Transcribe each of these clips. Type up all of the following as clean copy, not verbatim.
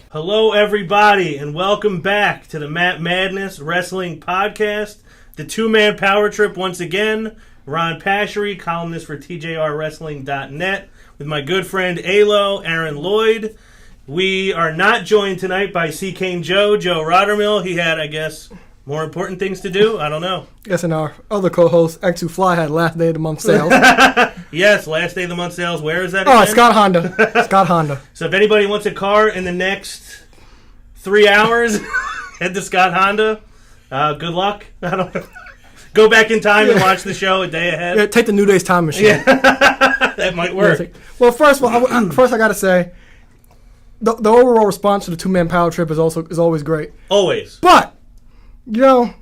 Hello, everybody, and welcome back to the Matt Madness Wrestling Podcast, the two-man power trip once again. Ron Pashery, columnist for TJRWrestling.net, with my good friend Alo, Aaron Lloyd. We are not joined tonight by C. Kane Joe Rottermill. He had, I guess, more important things to do. I don't know. Yes, and our other co-host, X2 Fly, had last day of the month sales. Yes, last day of the month sales. Where is that again? Again? Scott Honda. Scott Honda. So if anybody wants a car in the next 3 hours, head to Scott Honda. Good luck. I don't know. Go back in time and watch the show a day ahead. Yeah, take the New Day's time machine. Yeah. That might work. Well, first of all, first I got to say, the overall response to the two-man power trip is always great. Always. But, you know,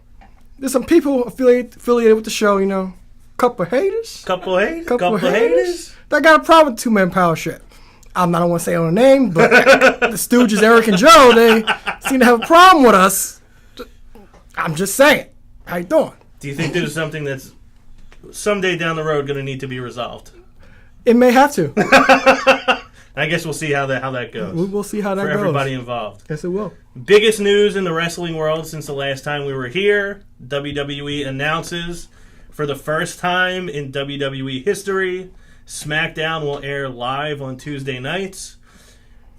there's some people affiliated with the show, you know, couple haters that got a problem with two-man power trip. I don't want to say on a name, but the Stooges, Eric and Joe, they seem to have a problem with us. I'm just saying. How you doing? Do you think this is something that's someday down the road going to need to be resolved? It may have to. I guess we'll see how that goes. We'll see how that goes. For everybody involved. Yes, it will. Biggest news in the wrestling world since the last time we were here. WWE announces for the first time in WWE history, SmackDown will air live on Tuesday nights.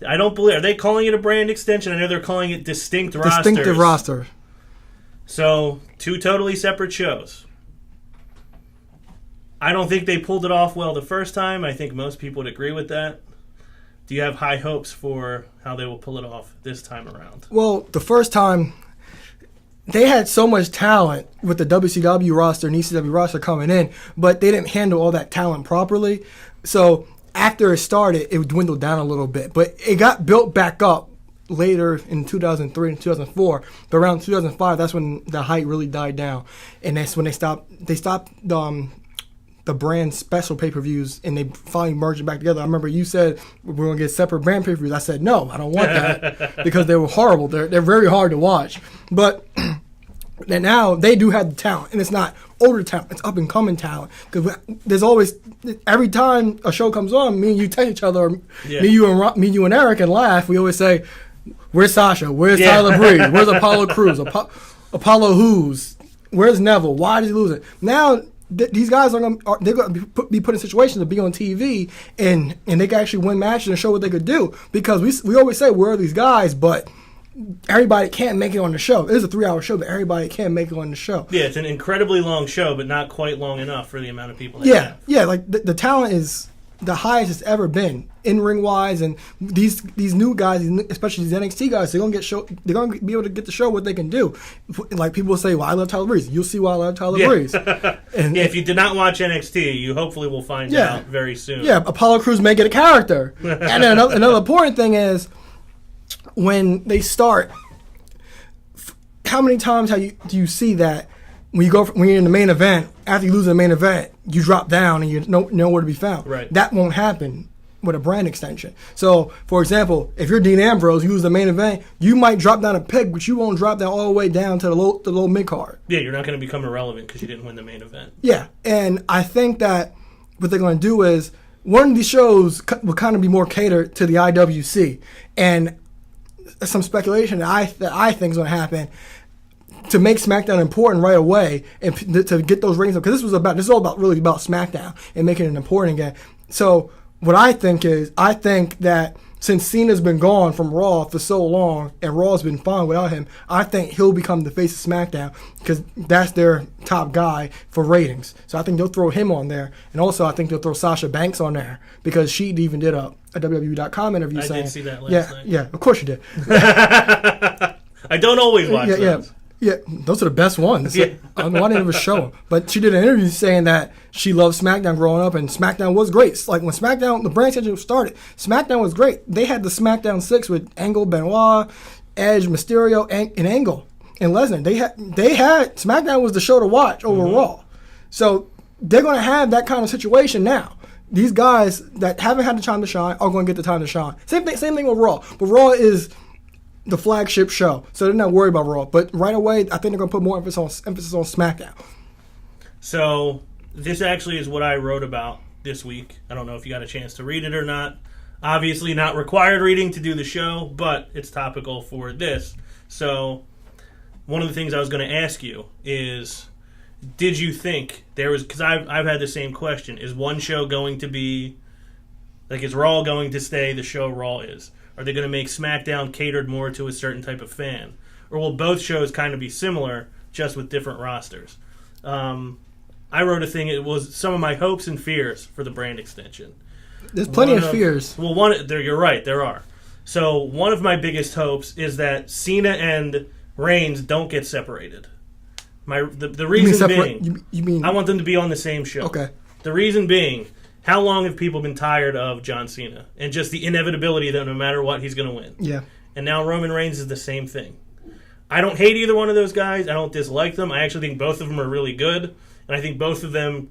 I don't believe... Are they calling it a brand extension? I know they're calling it distinct rosters. Distinctive roster. So, two totally separate shows. I don't think they pulled it off well the first time. I think most people would agree with that. Do you have high hopes for how they will pull it off this time around? Well, the first time, they had so much talent with the WCW roster and ECW roster coming in, but they didn't handle all that talent properly. So after it started, it dwindled down a little bit. But it got built back up later in 2003 and 2004. But around 2005, that's when the hype really died down. And that's when they stopped the brand special pay-per-views, and they finally merged it back together. I remember you said we're going to get separate brand pay-per-views. I said, no, I don't want that because they were horrible. They're very hard to watch. But and now they do have the talent, and it's not older talent. It's up-and-coming talent. Because there's always, every time a show comes on, me and you text each other, or me, you, and Eric, and laugh. We always say, where's Sasha? Where's Tyler Breeze? Where's Apollo Crews? Apollo Who's? Where's Neville? Why did he lose it? Now, these guys they're going to be put in situations to be on TV and they can actually win matches and show what they could do, because we always say where are these guys, but everybody can't make it on the show. It is a 3-hour show, but everybody can't make it on the show. Yeah, it's an incredibly long show, but not quite long enough for the amount of people they have. Yeah, like the talent is the highest it's ever been in ring wise, and these new guys, especially these NXT guys, they're gonna be able to get to show what they can do. Like people say, well, I love Tyler Breeze. You'll see why I love Tyler Breeze. And if you did not watch NXT, you hopefully will find out very soon. Yeah, Apollo Crews may get a character. And then another important thing is when they start, how many times do you see that when you're in the main event, after you lose the main event, you drop down and you're nowhere to be found. Right. That won't happen with a brand extension. So, for example, if you're Dean Ambrose, you lose the main event, you might drop down a peg, but you won't drop down all the way down to the low mid card. Yeah, you're not going to become irrelevant because you didn't win the main event. Yeah, and I think that what they're going to do is one of these shows will kind of be more catered to the IWC, and some speculation that I think is going to happen to make SmackDown important right away and to get those ratings up, because this is all about SmackDown and making it important again. So what I think that since Cena's been gone from Raw for so long and Raw's been fine without him, I think he'll become the face of SmackDown because that's their top guy for ratings. So I think they'll throw him on there, and also I think they'll throw Sasha Banks on there because she even did a WWE.com interview saying, did see that last night. Yeah, of course you did. I don't always watch those. Yeah, those are the best ones. Yeah. I don't know why they never show them. But she did an interview saying that she loved SmackDown growing up, and SmackDown was great. Like when SmackDown, the brand schedule started, SmackDown was great. They had the SmackDown 6 with Angle, Benoit, Edge, Mysterio, and Angle, and Lesnar. They had SmackDown was the show to watch over Raw. So they're going to have that kind of situation now. These guys that haven't had the time to shine are going to get the time to shine. Same thing with Raw. But Raw is the flagship show, so they're not worried about Raw. But right away, I think they're going to put more emphasis on SmackDown. So this actually is what I wrote about this week. I don't know if you got a chance to read it or not. Obviously not required reading to do the show, but it's topical for this. So one of the things I was going to ask you is, did you think there was, because I've had the same question, is one show going to be, like, is Raw going to stay the show Raw is? Are they going to make SmackDown catered more to a certain type of fan? Or will both shows kind of be similar, just with different rosters? I wrote a thing, it was some of my hopes and fears for the brand extension. There's plenty of fears. Well, you're right, there are. So one of my biggest hopes is that Cena and Reigns don't get separated. The reason being, you mean I want them to be on the same show. Okay. The reason being, how long have people been tired of John Cena and just the inevitability that no matter what he's going to win? Yeah. And now Roman Reigns is the same thing. I don't hate either one of those guys. I don't dislike them. I actually think both of them are really good, and I think both of them,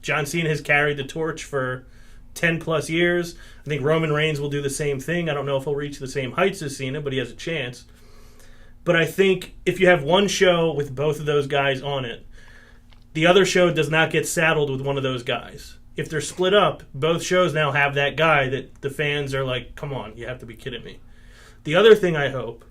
John Cena has carried the torch for 10 plus years. I think Roman Reigns will do the same thing. I don't know if he'll reach the same heights as Cena, but he has a chance. But I think if you have one show with both of those guys on it, the other show does not get saddled with one of those guys. If they're split up, both shows now have that guy that the fans are like, come on, you have to be kidding me. The other thing I hope,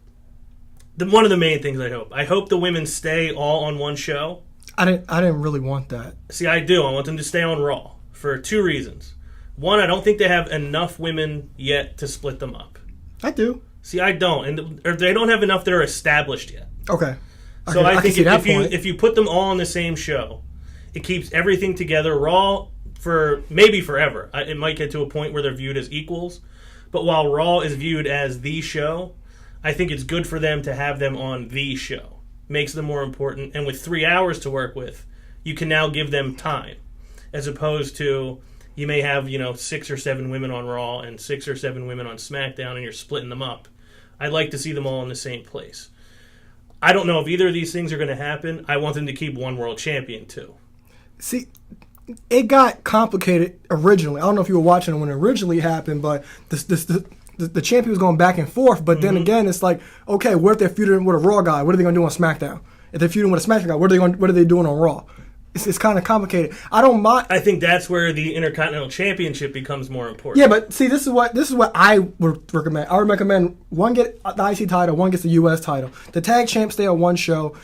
one of the main things I hope the women stay all on one show. I didn't really want that. See, I do. I want them to stay on Raw for two reasons. One, I don't think they have enough women yet to split them up. I do. See, I don't, or they don't have enough that are established yet. Okay. So I think if you put them all on the same show, it keeps everything together. Raw for maybe forever. It might get to a point where they're viewed as equals, but while Raw is viewed as the show, I think it's good for them to have them on the show. Makes them more important, and with 3 hours to work with, you can now give them time, as opposed to you may have 6 or 7 women on Raw and 6 or 7 women on SmackDown, and you're splitting them up. I'd like to see them all in the same place. I don't know if either of these things are going to happen. I want them to keep one world champion, too. See, it got complicated originally. I don't know if you were watching it when it originally happened, but the champion was going back and forth. But then again, it's like, okay, what if they're feuding with a Raw guy? What are they going to do on SmackDown? If they're feuding with a SmackDown guy, what are they doing on Raw? It's kind of complicated. I don't mind. I think that's where the Intercontinental Championship becomes more important. Yeah, but see, this is what I would recommend. I would recommend one get the IC title, one gets the US title. The tag champs stay on one show.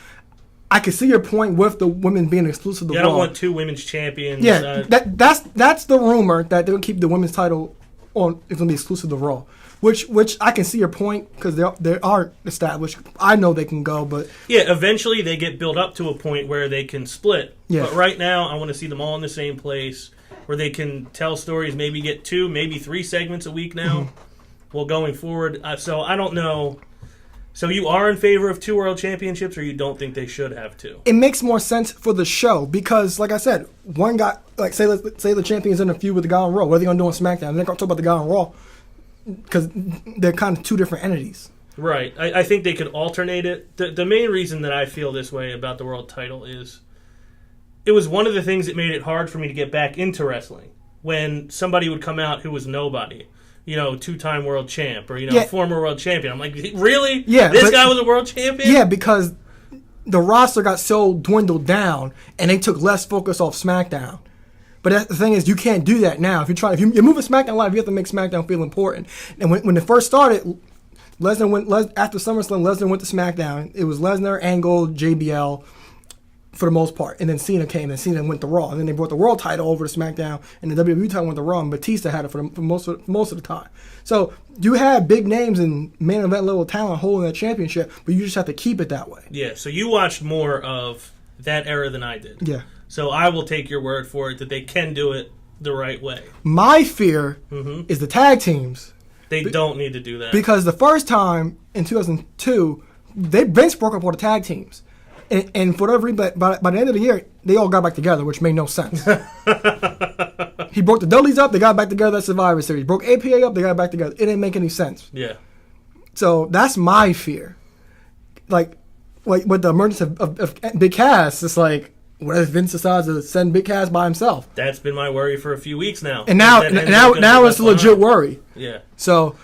I can see your point with the women being exclusive to Raw. I don't want 2 women's champions. Yeah, that's the rumor that they'll keep the women's title on. It's gonna be exclusive to Raw. Which I can see your point because they aren't established. I know they can go, but yeah, eventually they get built up to a point where they can split. Yeah. But right now, I want to see them all in the same place where they can tell stories. Maybe get 2, maybe 3 segments a week now. Well, going forward, so I don't know. So you are in favor of 2 world championships, or you don't think they should have 2? It makes more sense for the show because, like I said, one guy, like say the champion's in a feud with the guy on Raw. What are they gonna do on SmackDown? They're not gonna talk about the guy on Raw. Because they're kind of 2 different entities. Right. I think they could alternate it. The main reason that I feel this way about the world title is it was one of the things that made it hard for me to get back into wrestling. When somebody would come out who was nobody, 2-time world champ or, former world champion. I'm like, really? Yeah. This guy was a world champion? Yeah, because the roster got so dwindled down and they took less focus off SmackDown. But the thing is, you can't do that now. If you're moving SmackDown live, you have to make SmackDown feel important. And when it first started, Lesnar went after SummerSlam. Lesnar went to SmackDown. It was Lesnar, Angle, JBL, for the most part. And then Cena came, and Cena went to Raw. And then they brought the world title over to SmackDown, and the WWE title went to Raw. And Batista had it for most of the time. So you have big names and main event level talent holding that championship, but you just have to keep it that way. Yeah. So you watched more of that era than I did. Yeah. So I will take your word for it that they can do it the right way. My fear is the tag teams. They don't need to do that. Because the first time in 2002, Vince broke up all the tag teams. And for whatever reason, by the end of the year, they all got back together, which made no sense. He broke the Dudleys up, they got back together at Survivor Series. Broke APA up, they got back together. It didn't make any sense. Yeah. So that's my fear. Like with the emergence of Big Cass, it's like, what if Vince decides to send Big Cass by himself? That's been my worry for a few weeks now. And now it's a legit worry. Yeah. So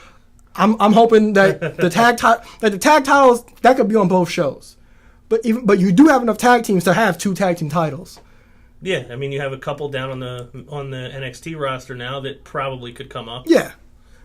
I'm hoping that the tag titles that could be on both shows. But you do have enough tag teams to have 2 tag team titles. Yeah, I mean you have a couple down on the NXT roster now that probably could come up. Yeah.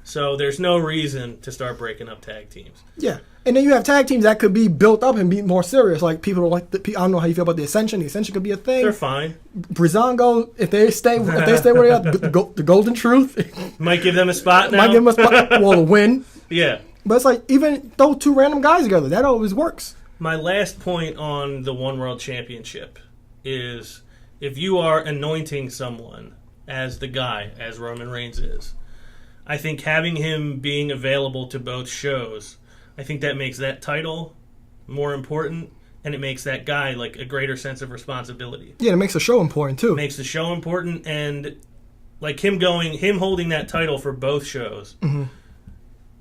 So there's no reason to start breaking up tag teams. Yeah. And then you have tag teams that could be built up and be more serious. Like people like I don't know how you feel about the Ascension. The Ascension could be a thing. They're fine. Breezango, if they stay where they are, the Golden Truth might give them a spot now. Might give them a spot. Well, a win. Yeah. But it's like even those two random guys together, that always works. My last point on the One World Championship is if you are anointing someone as the guy, as Roman Reigns is, I think having him being available to both shows, I think that makes that title more important, and it makes that guy like a greater sense of responsibility. Yeah, it makes the show important too. It makes the show important, and like him holding that title for both shows,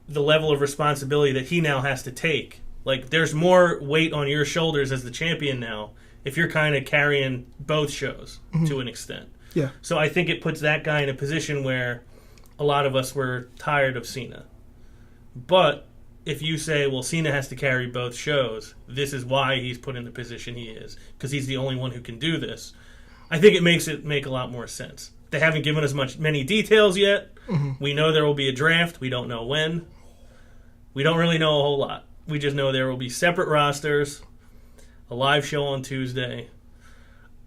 the level of responsibility that he now has to take. Like there's more weight on your shoulders as the champion now if you're kind of carrying both shows to an extent. Yeah. So I think it puts that guy in a position where a lot of us were tired of Cena. But if you say, well, Cena has to carry both shows, this is why he's put in the position he is, because he's the only one who can do this, I think it makes it make a lot more sense. They haven't given us many details yet. We know there will be a draft. We don't know when. We don't really know a whole lot. We just know there will be separate rosters, a live show on Tuesday.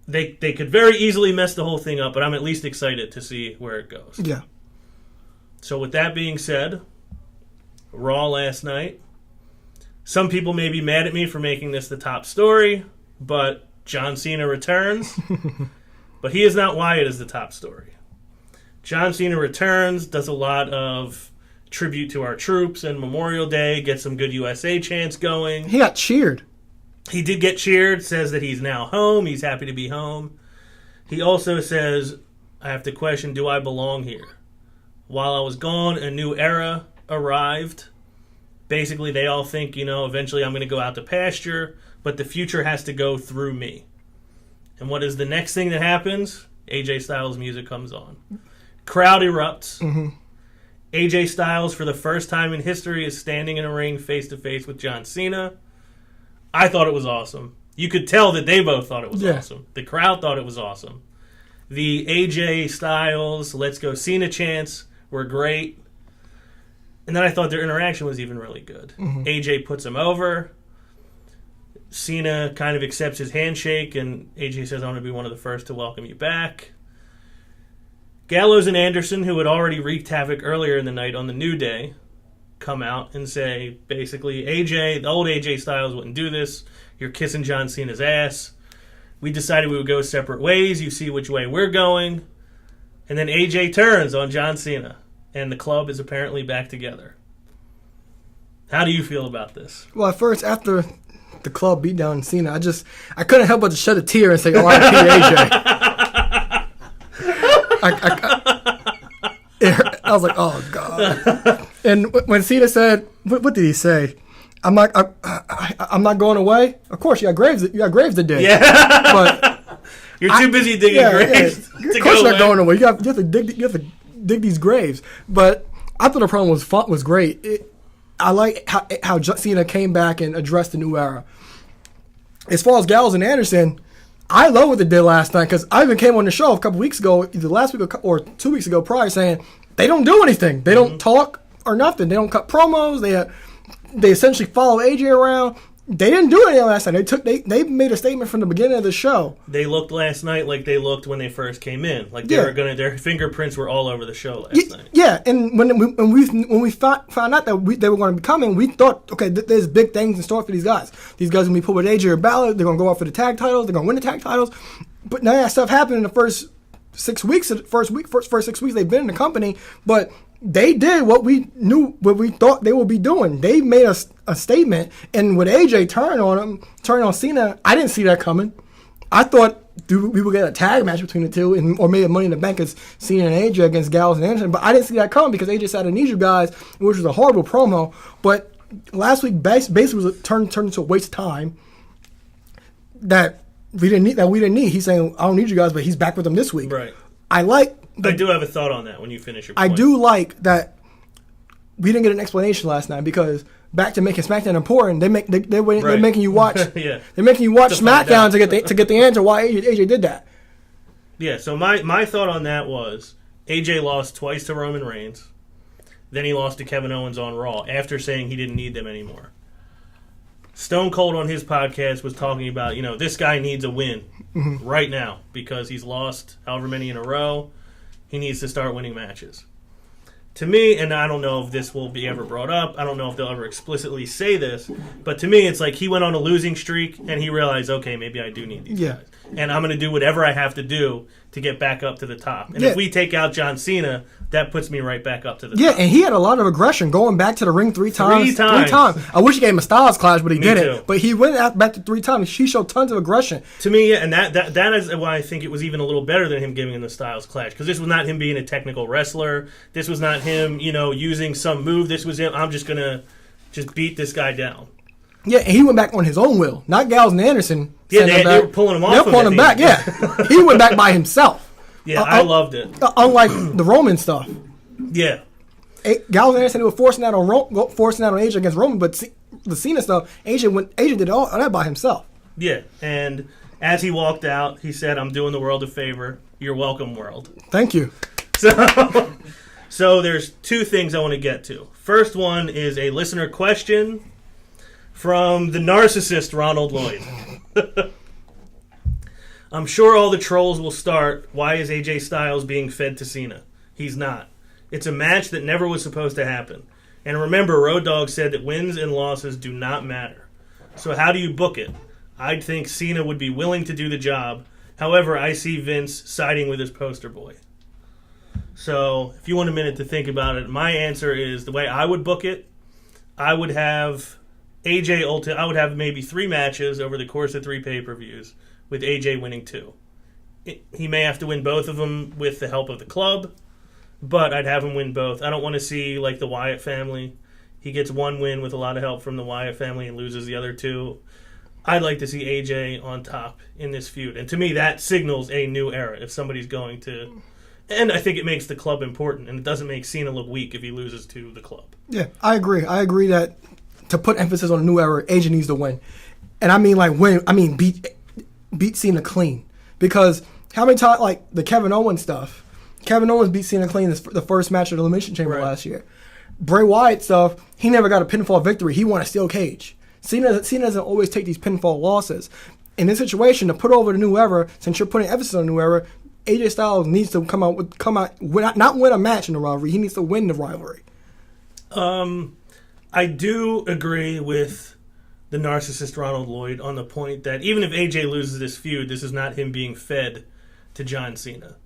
They could very easily mess the whole thing up, but I'm at least excited to see where it goes. Yeah. So with that being said, Raw last night. Some people may be mad at me for making this the top story, but John Cena returns. But he is not why it is the top story. John Cena returns, does a lot of tribute to our troops and Memorial Day, gets some good USA chants going. He got cheered. He did get cheered, says that he's now home, he's happy to be home. He also says, I have to question, do I belong here? While I was gone, a new era arrived. Basically, they all think, eventually I'm going to go out to pasture, but the future has to go through me. And what is the next thing that happens? AJ Styles' music comes on. Crowd erupts. AJ Styles, for the first time in history, is standing in a ring face-to-face with John Cena. I thought it was awesome. You could tell that they both thought it was awesome. The crowd thought it was awesome. The AJ Styles, Let's Go Cena chants were great. And then I thought their interaction was even really good. AJ puts him over. Cena kind of accepts his handshake, and AJ says, I want to be one of the first to welcome you back. Gallows and Anderson, who had already wreaked havoc earlier in the night on the New Day, come out and say, basically, the old AJ Styles wouldn't do this. You're kissing John Cena's ass. We decided we would go separate ways. You see which way we're going. And then AJ turns on John Cena. And the club is apparently back together. How do you feel about this? Well, at first, after the club beat down Cena, I couldn't help but to shed a tear and say, "Oh, I AJ." I was like, "Oh God!" And when Cena said, "What did he say?" I'm not going away. Of course, you got graves to dig. Yeah, but you're too busy digging graves. Yeah. Of course, you're not going away. You have to dig these graves. But I thought the promo was great. I like how Cena came back and addressed the new era. As far as Gallows and Anderson, I love what they did last night because I even came on the show a couple weeks ago, either last week or 2 weeks ago prior, saying they don't do anything. They don't talk or nothing. They don't cut promos. They essentially follow AJ around. They didn't do anything last night. They made a statement from the beginning of the show. They looked last night like they looked when they first came in. Like their fingerprints were all over the show last night. Yeah, and when we found out that they were going to be coming, we thought, okay, there's big things in store for these guys. These guys are going to be put with AJ or Balor. They're going to go out for the tag titles. They're going to win the tag titles. But none of that stuff happened in the first 6 weeks. First 6 weeks they've been in the company, but they did what we thought they would be doing. They made a statement, and with AJ turning on Cena, I didn't see that coming. I thought we would get a tag match between the two, or maybe Money in the Bank as Cena and AJ against Gallows and Anderson, but I didn't see that coming because AJ said, I need you guys, which was a horrible promo. But last week basically was turned into a waste of time that we didn't need. He's saying, I don't need you guys, but he's back with them this week. Right. I do have a thought on that when you finish your point. I do like that we didn't get an explanation last night because back to making SmackDown important, they're making you watch. Yeah. They're making you watch SmackDown to get the answer why AJ did that. Yeah. So my thought on that was AJ lost twice to Roman Reigns. Then he lost to Kevin Owens on Raw after saying he didn't need them anymore. Stone Cold on his podcast was talking about, this guy needs a win right now because he's lost however many in a row. He needs to start winning matches. To me, and I don't know if this will be ever brought up, I don't know if they'll ever explicitly say this, but to me it's like he went on a losing streak and he realized, okay, maybe I do need these guys. And I'm going to do whatever I have to do to get back up to the top. And if we take out John Cena, that puts me right back up to the top. Yeah, and he had a lot of aggression going back to the ring three times. I wish he gave him a Styles Clash, but he didn't. But he went back to 3 times. He showed tons of aggression. To me, and that is why I think it was even a little better than him giving him the Styles Clash. Because this was not him being a technical wrestler. This was not him, using some move. This was him, I'm just going to just beat this guy down. Yeah, and he went back on his own will. Not Gallows and Anderson. Yeah, they were pulling him off. They were pulling him back, yeah. He went back by himself. Yeah, I loved it. Unlike the Roman stuff. Yeah. Gallows and Anderson were forcing that on AJ against Roman, but the Cena stuff, AJ did all that by himself. Yeah, and as he walked out, he said, "I'm doing the world a favor. You're welcome, world." Thank you. So there's 2 things I want to get to. First one is a listener question from the narcissist Ronald Lloyd. I'm sure all the trolls will start, why is AJ Styles being fed to Cena? He's not. It's a match that never was supposed to happen. And remember, Road Dogg said that wins and losses do not matter. So how do you book it? I'd think Cena would be willing to do the job. However, I see Vince siding with his poster boy. So if you want a minute to think about it, my answer is the way I would book it, I would have I would have maybe 3 matches over the course of 3 pay-per-views with AJ winning 2. He may have to win both of them with the help of the club, but I'd have him win both. I don't want to see like the Wyatt family. He gets 1 win with a lot of help from the Wyatt family and loses the other 2. I'd like to see AJ on top in this feud. And to me, that signals a new era if somebody's going to... And I think it makes the club important, and it doesn't make Cena look weak if he loses to the club. Yeah, I agree. I agree that to put emphasis on a new era, AJ needs to win. And I mean, like, win. I mean, beat Cena clean. Because how many times, like, the Kevin Owens stuff, Kevin Owens beat Cena clean the first match of the Elimination Chamber last year. Bray Wyatt stuff, he never got a pinfall victory. He won a steel cage. Cena doesn't always take these pinfall losses. In this situation, to put over the new era, since you're putting emphasis on the new era, AJ Styles needs to come out, not win a match in the rivalry. He needs to win the rivalry. I do agree with the narcissist Ronald Lloyd on the point that even if AJ loses this feud, this is not him being fed to John Cena.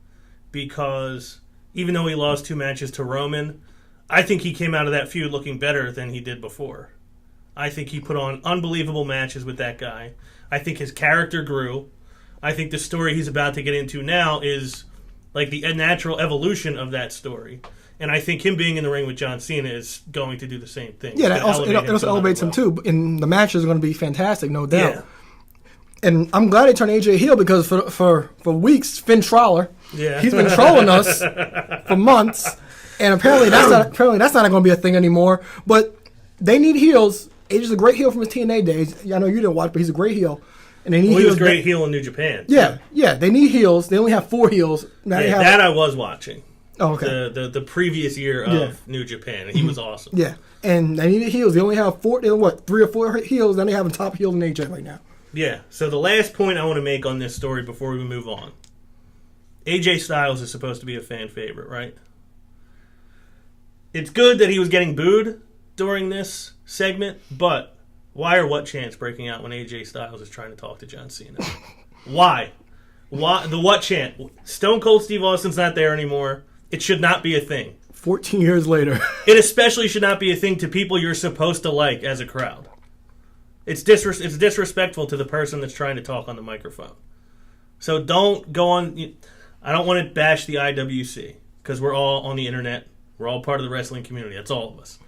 Because even though he lost 2 matches to Roman, I think he came out of that feud looking better than he did before. I think he put on unbelievable matches with that guy. I think his character grew. I think the story he's about to get into now is like the natural evolution of that story. And I think him being in the ring with John Cena is going to do the same thing. Yeah, it also elevates him too. And the matches are going to be fantastic, no doubt. Yeah. And I'm glad they turned AJ heel because for weeks, Finn Troller, he's been trolling us for months. And apparently that's not going to be a thing anymore. But they need heels. AJ's a great heel from his TNA days. I know you didn't watch, but he's a great heel. And they need he was a great heel in New Japan. Yeah, they need heels. They only have 4 heels. That I was watching. Oh, okay. The previous year of New Japan, and he was awesome. Yeah, and they needed heels. They only have 3 or 4 heels. Then they have a top heel in AJ right now. Yeah. So the last point I want to make on this story before we move on, AJ Styles is supposed to be a fan favorite, right? It's good that he was getting booed during this segment, but why or what chance breaking out when AJ Styles is trying to talk to John Cena? Why? The what chant? Stone Cold Steve Austin's not there anymore. It should not be a thing. 14 years later. It especially should not be a thing to people you're supposed to like as a crowd. It's disrespectful to the person that's trying to talk on the microphone. So don't go on... I don't want to bash the IWC, because we're all on the internet. We're all part of the wrestling community. That's all of us.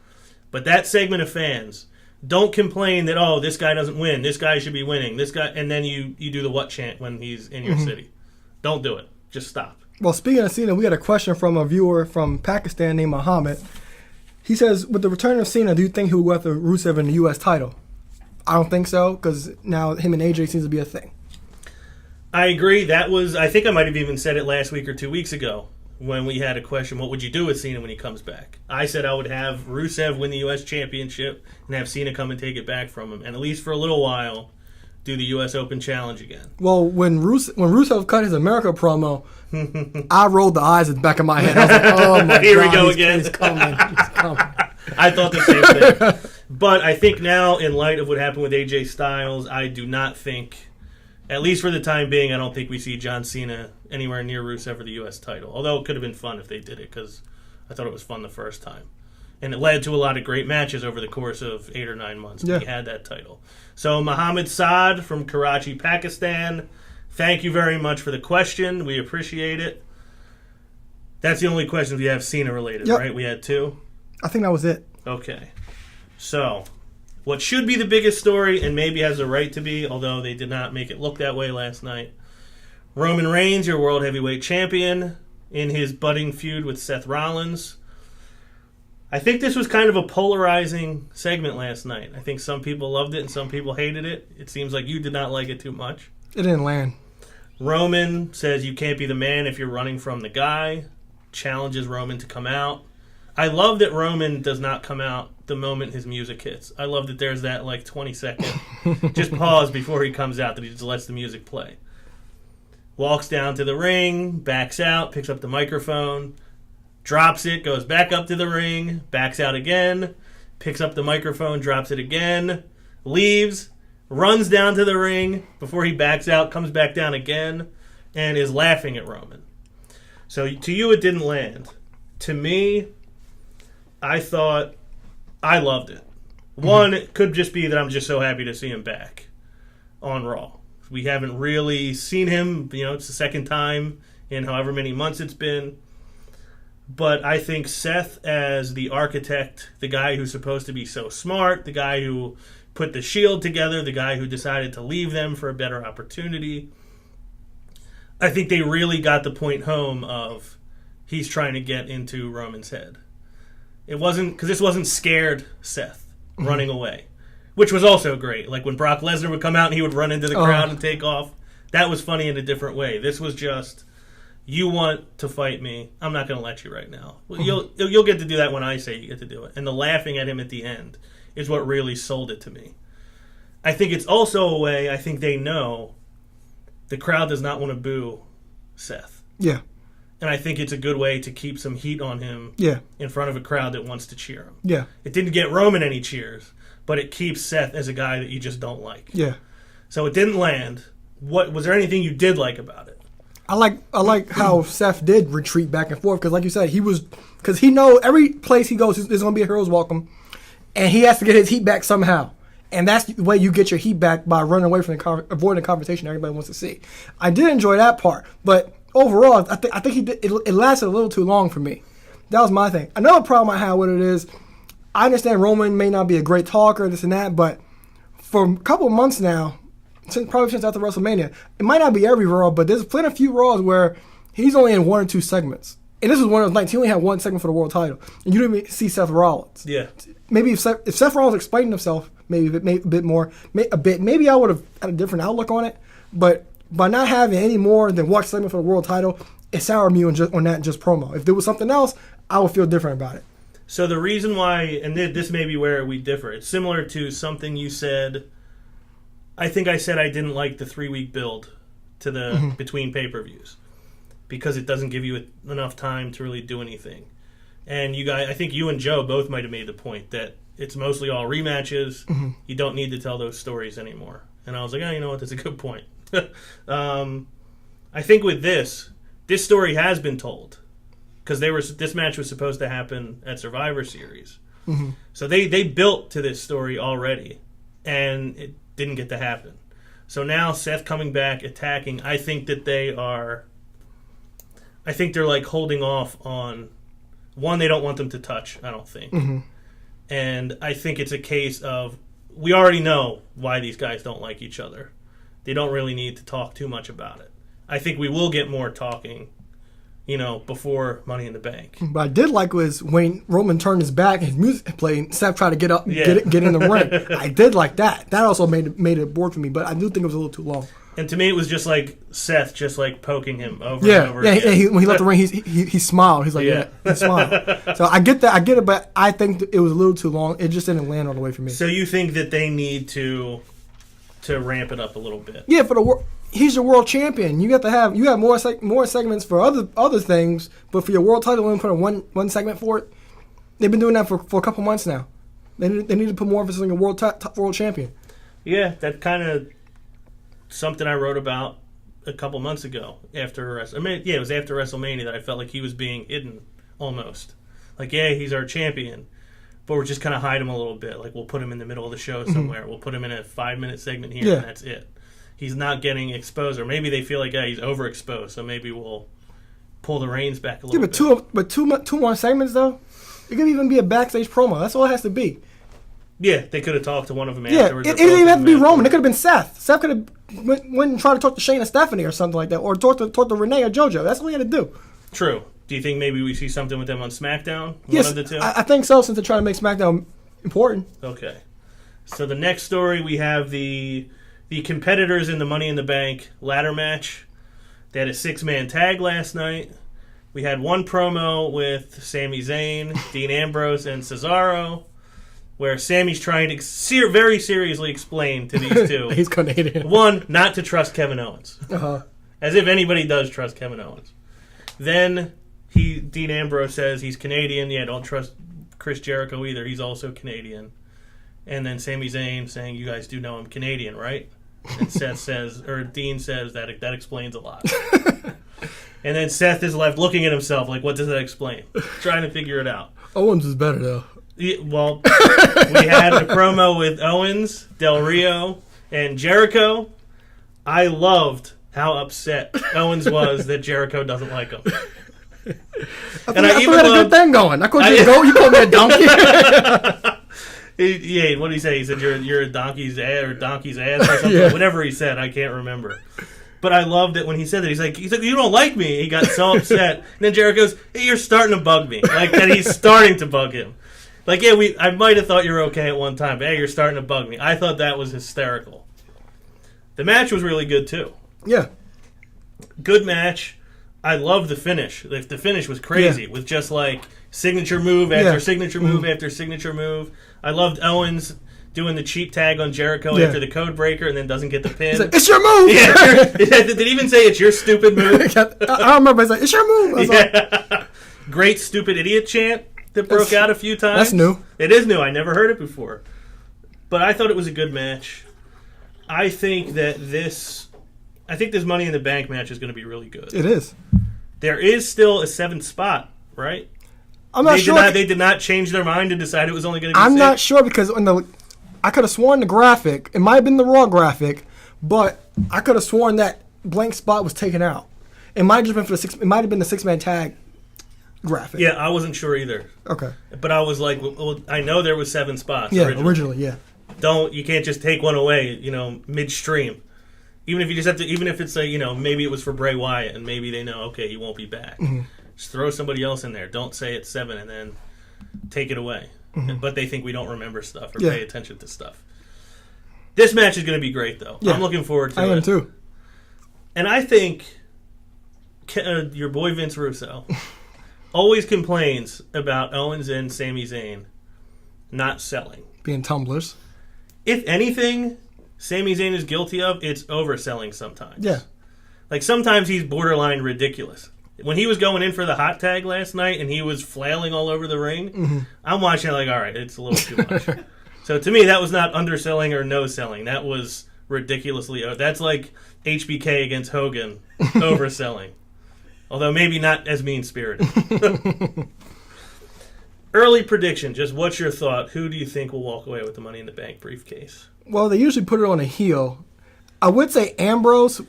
But that segment of fans, don't complain that, oh, this guy doesn't win. This guy should be winning. This guy, and then you do the what chant when he's in your city. Don't do it. Just stop. Well, speaking of Cena, we had a question from a viewer from Pakistan named Muhammad. He says, with the return of Cena, do you think he will go after Rusev in the U.S. title? I don't think so, because now him and AJ seems to be a thing. I agree. I think I might have even said it last week or 2 weeks ago when we had a question, what would you do with Cena when he comes back? I said I would have Rusev win the U.S. Championship and have Cena come and take it back from him, and at least for a little while, do the U.S. Open Challenge again. Well, when Rusev cut his America promo, I rolled the eyes at the back of my head. I was like, oh my Here God, we go again. He's coming. He's coming. I thought the same thing. But I think now, in light of what happened with AJ Styles, I do not think, at least for the time being, I don't think we see John Cena anywhere near Rusev for the U.S. title. Although it could have been fun if they did it, because I thought it was fun the first time. And it led to a lot of great matches over the course of 8 or 9 months. Yeah. He had that title. So Mohammed Saad from Karachi, Pakistan, thank you very much for the question. We appreciate it. That's the only questions we have Cena related, right? We had 2? I think that was it. Okay. So, what should be the biggest story, and maybe has a right to be, although they did not make it look that way last night. Roman Reigns, your World Heavyweight Champion, in his budding feud with Seth Rollins. I think this was kind of a polarizing segment last night. I think some people loved it and some people hated it. It seems like you did not like it too much. It didn't land. Roman says you can't be the man if you're running from the guy. Challenges Roman to come out. I love that Roman does not come out the moment his music hits. I love that there's that 20-second just pause before he comes out, that he just lets the music play. Walks down to the ring, backs out, picks up the microphone, drops it, goes back up to the ring, backs out again, picks up the microphone, drops it again, leaves, runs down to the ring before he backs out, comes back down again, and is laughing at Roman. So to you it didn't land. To me, I thought I loved it. One, it could just be that I'm just so happy to see him back on Raw. We haven't really seen him. It's the second time in however many months it's been. But I think Seth as the architect, the guy who's supposed to be so smart, the guy who put the Shield together, the guy who decided to leave them for a better opportunity, I think they really got the point home of he's trying to get into Roman's head. It wasn't, because this wasn't scared Seth running away, which was also great. Like when Brock Lesnar would come out and he would run into the crowd and take off. That was funny in a different way. This was just, you want to fight me, I'm not going to let you right now. Well, you'll get to do that when I say you get to do it. And the laughing at him at the end is what really sold it to me. I think it's also a way, I think they know the crowd does not want to boo Seth. Yeah. And I think it's a good way to keep some heat on him in front of a crowd that wants to cheer him. Yeah. It didn't get Roman any cheers, but it keeps Seth as a guy that you just don't like. Yeah. So it didn't land. What was there anything you did like about it? I like how Seth did retreat back and forth, because like you said, because he knows every place he goes, there's going to be a hero's welcome, and he has to get his heat back somehow. And that's the way you get your heat back, by running away from avoiding the conversation everybody wants to see. I did enjoy that part, but overall, I think he did, it lasted a little too long for me. That was my thing. Another problem I had with it is, I understand Roman may not be a great talker, this and that, but for a couple of months now, probably since after WrestleMania, it might not be every Raw, but there's plenty of few Raws where he's only in 1 or 2 segments. And this was one of those nights, he only had 1 segment for the world title. And you didn't even see Seth Rollins. Yeah. Maybe if Seth Rollins explained himself maybe a bit more, maybe I would have had a different outlook on it. But by not having any more than 1 segment for the world title, it soured me on that promo. If there was something else, I would feel different about it. So the reason why, and this may be where we differ, it's similar to something you said. I think I said I didn't like the 3-week build to the between pay-per-views because it doesn't give you enough time to really do anything. And you guys, I think you and Joe both might have made the point that it's mostly all rematches. You don't need to tell those stories anymore. And I was like, you know what, that's a good point. I think with this story has been told because this match was supposed to happen at Survivor Series. So they built to this story already, and it didn't get to happen. So now Seth coming back, attacking, I think they're like holding off on one, they don't want them to touch, I don't think. And I think it's a case of, we already know why these guys don't like each other. They don't really need to talk too much about it. I think we will get more talking, before Money in the Bank. But I did like was when Roman turned his back and his music played, and Seth tried to get up, get in the ring. I did like that. That also made it bored for me, but I do think it was a little too long. And to me, it was just like Seth just like poking him over and over again. When he left the ring, he smiled. He's like, he smiled. So I get that. I get it, but I think it was a little too long. It just didn't land all the way for me. So you think that they need to ramp it up a little bit? Yeah, he's your world champion. You have more segments for other things, but for your world title, only put in one segment for it. They've been doing that for a couple months now. They need to put more emphasis on your world champion. Yeah, that kind of something I wrote about a couple months ago after it was after WrestleMania that I felt like he was being hidden almost. Like, he's our champion, but we're just kind of hide him a little bit. Like, we'll put him in the middle of the show somewhere. Mm-hmm. We'll put him in a 5-minute segment here, and that's it. He's not getting exposed, or maybe they feel like he's overexposed, so maybe we'll pull the reins back a little bit. But two more segments though. It could even be a backstage promo. That's all it has to be. Yeah, they could have talked to one of them afterwards. It didn't even have to be Roman. It could have been Seth. Seth could have went and tried to talk to Shayna Stephanie or something like that, or talk to Renee or JoJo. That's all he had to do. True. Do you think maybe we see something with them on SmackDown? Yes, one of the two? I think so, since they're trying to make SmackDown important. Okay. So the next story, we have the competitors in the Money in the Bank ladder match. They had a 6-man tag last night. We had one promo with Sami Zayn, Dean Ambrose, and Cesaro, where Sammy's trying to very seriously explain to these two. He's Canadian. One, not to trust Kevin Owens. Uh-huh. As if anybody does trust Kevin Owens. Then Dean Ambrose says he's Canadian. Yeah, don't trust Chris Jericho either. He's also Canadian. And then Sami Zayn saying, you guys do know I'm Canadian, right? And Dean says that explains a lot. And then Seth is left looking at himself like, what does that explain? Trying to figure it out. Owens is better, though. Yeah, well, we had a promo with Owens, Del Rio, and Jericho. I loved how upset Owens was that Jericho doesn't like him. I even had a good thing going. I called you a goat. You called me a donkey. Yeah, what did he say? He said you're a donkey's ass or something. Yeah. Whatever he said, I can't remember. But I loved it when he said that. He's like, you don't like me. He got so upset. And then Jericho goes, hey, you're starting to bug me. Like that he's starting to bug him. Like, I might have thought you were okay at one time, but hey, you're starting to bug me. I thought that was hysterical. The match was really good, too. Yeah. Good match. I love the finish. The finish was crazy with just like signature move after signature move after signature move. I loved Owens doing the cheap tag on Jericho after the code breaker and then doesn't get the pin. Like, it's your move! Yeah, did he even say it's your stupid move? I remember. He's like, it's your move! Yeah. Great stupid idiot chant that broke out a few times. That's new. It is new. I never heard it before. But I thought it was a good match. I think this Money in the Bank match is going to be really good. It is. There is still a 7th spot, right? I'm not sure. They did not change their mind and decide it was only going to be I'm 6. not sure because I could have sworn the graphic, it might have been the Raw graphic, but I could have sworn that blank spot was taken out. It might have just been it might have been the 6-man tag graphic. Yeah, I wasn't sure either. Okay. But I was like, well, I know there was 7 spots. Yeah, originally, yeah. You can't just take one away, midstream. Even if you just have to, even if it's maybe it was for Bray Wyatt and maybe they know, okay, he won't be back. Mm-hmm. Just throw somebody else in there. Don't say it's 7 and then take it away. Mm-hmm. But they think we don't remember stuff or pay attention to stuff. This match is going to be great, though. Yeah. I'm looking forward to it. I am, too. And I think your boy Vince Russo always complains about Owens and Sami Zayn not selling. Being tumblers. If anything, Sami Zayn is guilty of, it's overselling sometimes. Yeah. Like, sometimes he's borderline ridiculous. When he was going in for the hot tag last night and he was flailing all over the ring, I'm watching it like, all right, it's a little too much. So to me, that was not underselling or no selling. That was ridiculously. That's like HBK against Hogan overselling. Although maybe not as mean-spirited. Early prediction, just what's your thought? Who do you think will walk away with the Money in the Bank briefcase? Well, they usually put it on a heel. I would say Ambrose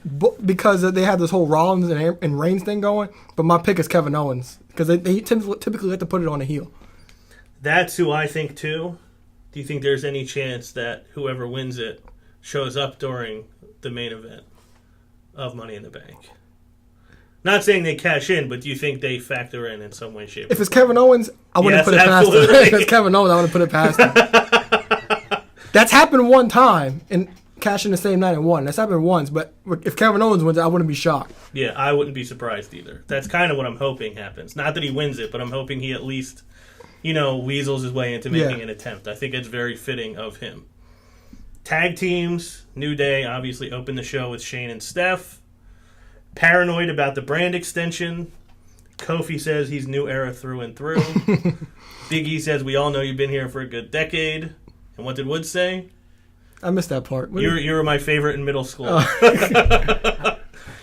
because they have this whole Rollins and Reigns thing going, but my pick is Kevin Owens because they typically like to put it on a heel. That's who I think too. Do you think there's any chance that whoever wins it shows up during the main event of Money in the Bank? Not saying they cash in, but do you think they factor in some way, shape, or form? If it's Kevin Owens, I wouldn't put it past him. If it's Kevin Owens, I wouldn't put it past him. That's happened one time, and cash in the same night and won. That's happened once, but if Kevin Owens wins it, I wouldn't be shocked. Yeah, I wouldn't be surprised either. That's kind of what I'm hoping happens. Not that he wins it, but I'm hoping he at least, weasels his way into making an attempt. I think it's very fitting of him. Tag teams, New Day obviously opened the show with Shane and Steph. Paranoid about the brand extension. Kofi says he's New Era through and through. Big E says, we all know you've been here for a good decade. And what did Woods say? I missed that part. You were my favorite in middle school.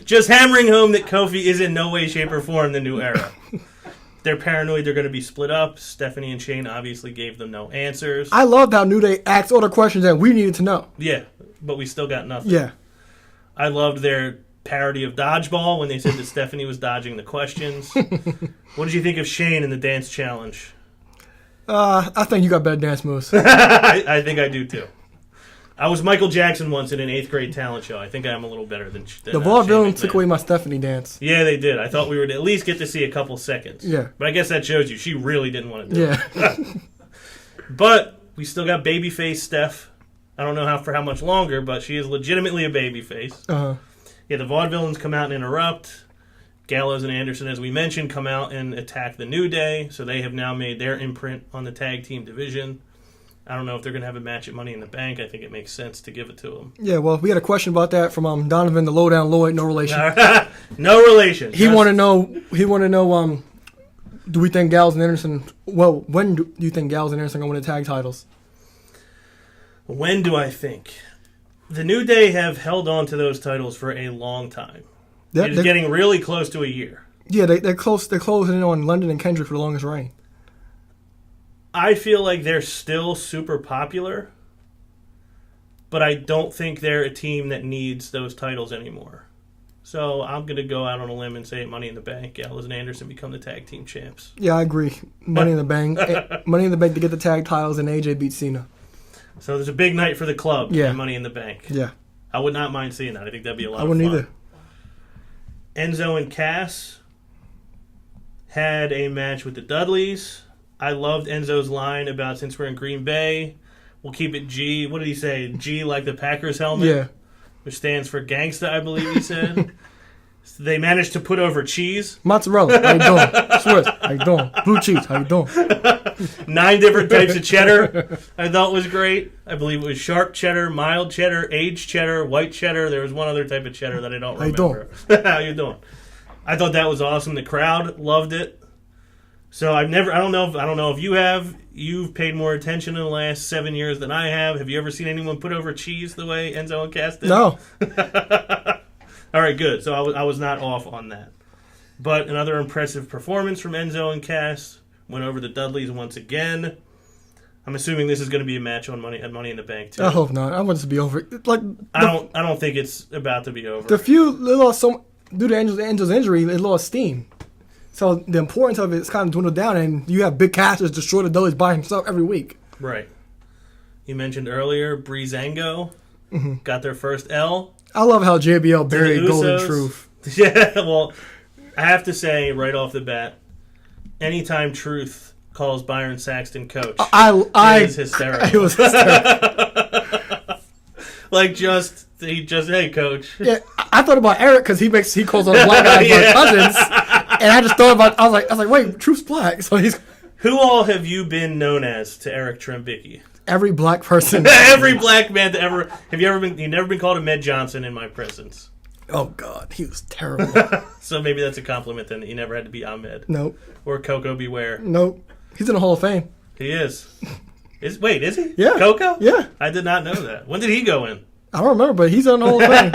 Just hammering home that Kofi is in no way, shape, or form the New Era. They're paranoid they're going to be split up. Stephanie and Shane obviously gave them no answers. I loved how New Day asked all the questions that we needed to know. Yeah, but we still got nothing. Yeah. I loved their parody of dodgeball when they said that Stephanie was dodging the questions. What did you think of Shane in the dance challenge? I think you got better dance moves. I think I do too. I was Michael Jackson once in an 8th grade talent show. I think I am a little better than the Vaudevillains took away my Stephanie dance. Yeah, they did. I thought we would at least get to see a couple seconds. Yeah. But I guess that shows you she really didn't want to do it. Yeah. But we still got babyface Steph. I don't know for how much longer, but she is legitimately a babyface. Uh-huh. Yeah, the Vaudevillains come out and interrupt. Gallows and Anderson, as we mentioned, come out and attack the New Day. So they have now made their imprint on the tag team division. I don't know if they're going to have a match at Money in the Bank. I think it makes sense to give it to them. Yeah, well, we had a question about that from Donovan, the lowdown Lloyd, no relation. No relation. He want to know. Do we think Gallows and Anderson? Well, when do you think Gallows and Anderson are going to win the tag titles? When do I think? The New Day have held on to those titles for a long time. It's getting really close to a year. Yeah, they're close. They're closing in on London and Kendrick for the longest reign. I feel like they're still super popular, but I don't think they're a team that needs those titles anymore. So I'm going to go out on a limb and say Money in the Bank, Gallows and Anderson become the tag team champs. Yeah, I agree. Money in the Bank. Money in the Bank to get the tag titles, and AJ beats Cena. So there's a big night for the club. Yeah. Money in the Bank. Yeah. I would not mind seeing that. I think that'd be a lot of fun. I wouldn't either. Enzo and Cass had a match with the Dudleys. I loved Enzo's line about, since we're in Green Bay, we'll keep it G. What did he say? G like the Packers helmet? Yeah. Which stands for gangsta, I believe he said. So they managed to put over cheese. Mozzarella, how you doing? Swiss, how you doing? Blue cheese, how you doing? 9 different types of cheddar I thought was great. I believe it was sharp cheddar, mild cheddar, aged cheddar, white cheddar. There was one other type of cheddar that I don't remember. How you doing? I thought that was awesome. The crowd loved it. So I don't know if you've paid more attention in the last 7 years than I have. Have you ever seen anyone put over cheese the way Enzo and Cass did? No. All right, good. So I was not off on that. But another impressive performance from Enzo and Cass. Went over the Dudleys once again. I'm assuming this is going to be a match on Money in the Bank too. I hope not. I want this to be over. I don't think it's about to be over. The feud they lost due to Enzo's injury, they lost steam. So the importance of it is kind of dwindled down, and you have Big Cass just destroy the Dudleys by himself every week. Right. You mentioned earlier Breezango got their first L. I love how JBL buried Golden Truth. Yeah, well, I have to say right off the bat, anytime Truth calls Byron Saxton coach, it is hysterical. It was hysterical. Hey, coach. Yeah, I thought about Eric because he calls all the black guys my cousins, and I just thought about. I was like, wait, Truth's black, so he's. Who all have you been known as to Eric Trembicki? Every black person. Every black man to ever. You've never been called a Med Johnson in my presence? Oh God, he was terrible. So maybe that's a compliment then that you never had to be Ahmed. Nope. Or Coco Beware. Nope. He's in the Hall of Fame. He is. Wait, is he? Yeah. Coco? Yeah. I did not know that. When did he go in? I don't remember, but he's in the Hall of Fame.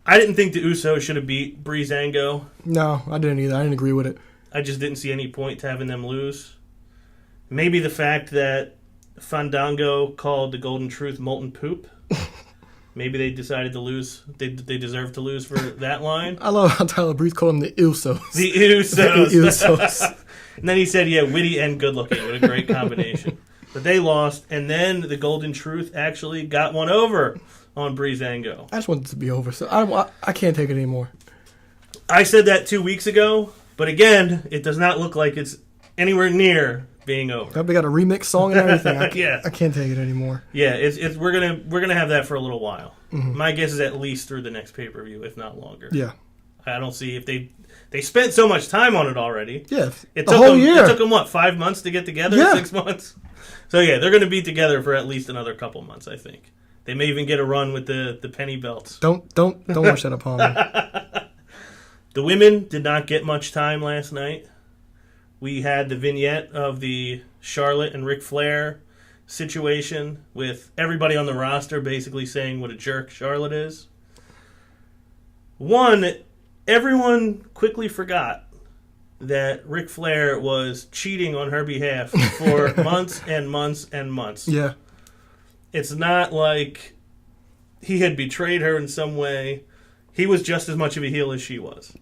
I didn't think the Usos should have beat Breezango. No, I didn't either. I didn't agree with it. I just didn't see any point to having them lose. Maybe the fact that Fandango called the Golden Truth molten poop. Maybe they decided to lose. They deserve to lose for that line. I love how Tyler Breeze called them the Usos. The Usos. The Usos. And then he said, yeah, witty and good looking. What a great combination. But they lost, and then the Golden Truth actually got one over on Breezango. I just want it to be over, so I can't take it anymore. I said that 2 weeks ago, but again, it does not look like it's anywhere near being over. They got a remix song and everything. Yeah. I can't take it anymore. Yeah, we're gonna have that for a little while. Mm-hmm. My guess is at least through the next pay-per-view, if not longer. Yeah. I don't see if they spent so much time on it already. Yeah, it the took whole them, year. It took them, what, 5 months to get together? Yeah. 6 months? So, yeah, they're going to be together for at least another couple months, I think. They may even get a run with the penny belts. Don't wish that upon me. The women did not get much time last night. We had the vignette of the Charlotte and Ric Flair situation with everybody on the roster basically saying what a jerk Charlotte is. Everyone quickly forgot that Ric Flair was cheating on her behalf for months and months and months. Yeah. It's not like he had betrayed her in some way. He was just as much of a heel as she was.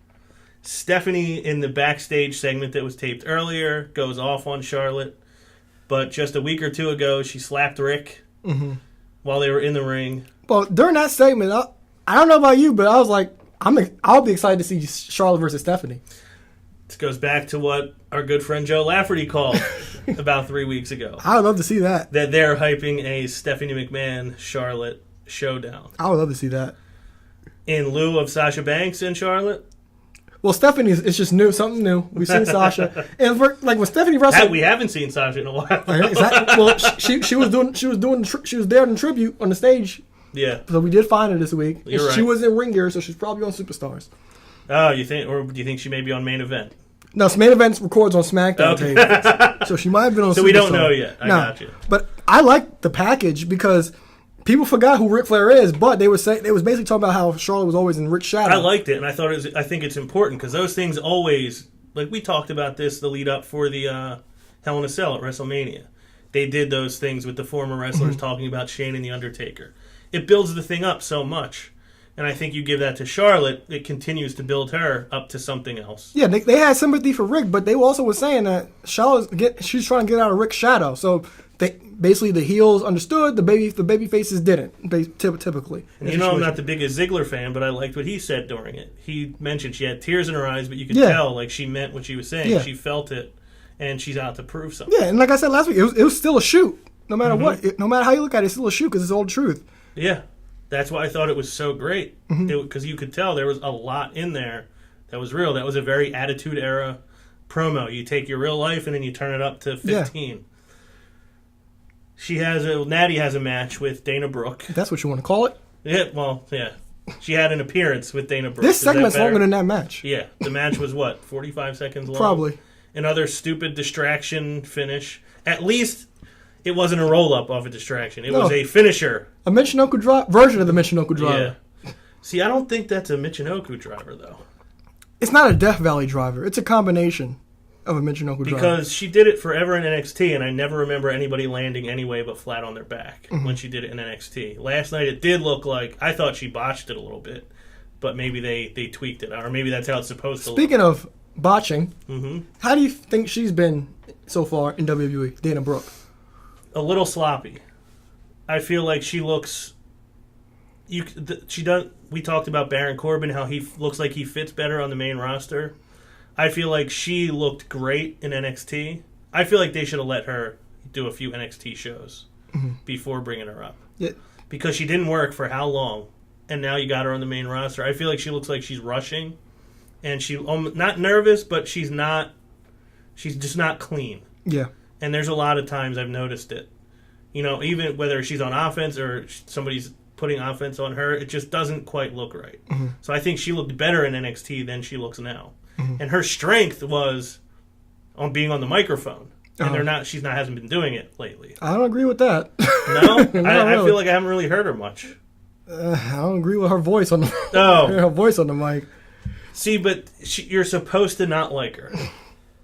Stephanie, in the backstage segment that was taped earlier, goes off on Charlotte. But just a week or two ago, she slapped Rick while they were in the ring. Well, during that segment, I don't know about you, but I was like, I'll be excited to see Charlotte versus Stephanie. This goes back to what our good friend Joe Lafferty called about 3 weeks ago. I would love to see that. That they're hyping a Stephanie McMahon-Charlotte showdown. I would love to see that. In lieu of Sasha Banks and Charlotte? Well, Stephanie, it's just new, something new. We've seen Sasha, and when Stephanie wrestled, we haven't seen Sasha in a while. Well, she was there in tribute on the stage. Yeah. So we did find her this week. You're right. She was in Ring Gear, so she's probably on Superstars. Oh, you think, or do you think she may be on Main Event? No, Main Event records on SmackDown tapes, so she might have been on. So Superstar. We don't know yet. I got you. But I like the package because people forgot who Ric Flair is, but they was basically talking about how Charlotte was always in Rick's shadow. I liked it, and I think it's important because those things always, like we talked about this, the lead up for the Hell in a Cell at WrestleMania. They did those things with the former wrestlers talking about Shane and The Undertaker. It builds the thing up so much. And I think you give that to Charlotte, it continues to build her up to something else. Yeah, they had sympathy for Rick, but they also were saying that she's trying to get out of Rick's shadow. So basically the heels understood, the baby faces didn't, typically. And I'm not the biggest Ziggler fan, but I liked what he said during it. He mentioned she had tears in her eyes, but you could tell like she meant what she was saying. Yeah. She felt it, and she's out to prove something. Yeah, and like I said last week, it was still a shoot. No matter what, no matter how you look at it, it's still a shoot because it's all the truth. Yeah. That's why I thought it was so great. Because you could tell there was a lot in there that was real. That was a very Attitude Era promo. You take your real life and then you turn it up to 15. Yeah. Natty has a match with Dana Brooke. That's what you want to call it? Yeah, well, yeah. She had an appearance with Dana Brooke. This segment's longer than that match. Yeah. The match was, 45 seconds long? Probably. Another stupid distraction finish. At least it wasn't a roll-up off a distraction. It was a finisher. A Michinoku version of the Michinoku driver. Yeah. See, I don't think that's a Michinoku driver, though. It's not a Death Valley driver. It's a combination of a Michinoku driver. Because she did it forever in NXT, and I never remember anybody landing anyway but flat on their back when she did it in NXT. Last night, it did look like, I thought she botched it a little bit, but maybe they tweaked it, or maybe that's how it's supposed to look. Speaking of botching, how do you think she's been so far in WWE, Dana Brooke? A little sloppy. I feel like she looks. We talked about Baron Corbin, how he looks like he fits better on the main roster. I feel like she looked great in NXT. I feel like they should have let her do a few NXT shows before bringing her up. Yeah. Because she didn't work for how long, and now you got her on the main roster. I feel like she looks like she's rushing, and she's not nervous, but she's just not clean. Yeah. And there's a lot of times I've noticed it. Even whether she's on offense or somebody's putting offense on her, it just doesn't quite look right. So I think she looked better in NXT than she looks now. And her strength was on being on the microphone. And she hasn't been doing it lately. I don't agree with that. No? I feel like I haven't really heard her much. I don't agree with her voice on the her voice on the mic. See, but you're supposed to not like her.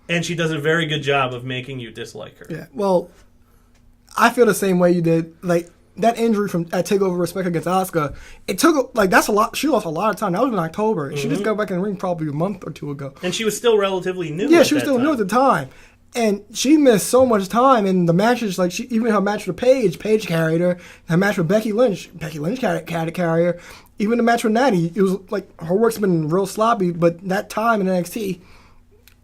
And she does a very good job of making you dislike her. Yeah, well, I feel the same way you did. Like, that injury at TakeOver Respect against Asuka, it took, that's a lot. She lost a lot of time. That was in October. She just got back in the ring probably a month or two ago. And she was still relatively new. Yeah, she was still new at the time. And she missed so much time in the matches. Like, even her match with Paige carried her. Her match with Becky Lynch carried her. Even the match with Natty, it was like, her work's been real sloppy, but that time in NXT,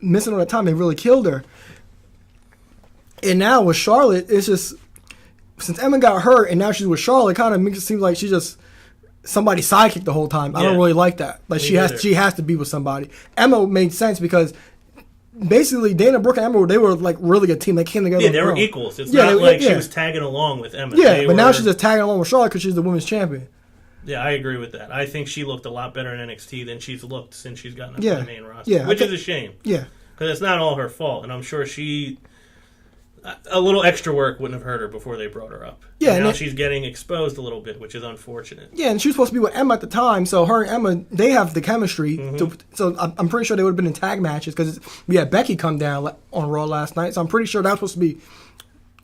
missing all that time, they really killed her. And now with Charlotte, it's just since Emma got hurt and now she's with Charlotte, it kind of makes it seem like she's just somebody's sidekick the whole time. I don't really like that. Like she has to be with somebody. Emma made sense because basically Dana Brooke and Emma they were like really a team. They came together. Yeah, they were equals. It's not like she was tagging along with Emma. Yeah, but now she's just tagging along with Charlotte because she's the women's champion. Yeah, I agree with that. I think she looked a lot better in NXT than she's looked since she's gotten up to the main roster, which is a shame. Yeah, because it's not all her fault, and I'm sure a little extra work wouldn't have hurt her before they brought her up. Yeah, and now she's getting exposed a little bit, which is unfortunate. Yeah, and she was supposed to be with Emma at the time, so her and Emma, they have the chemistry. So I'm pretty sure they would have been in tag matches because we had Becky come down on Raw last night, so I'm pretty sure that was supposed to be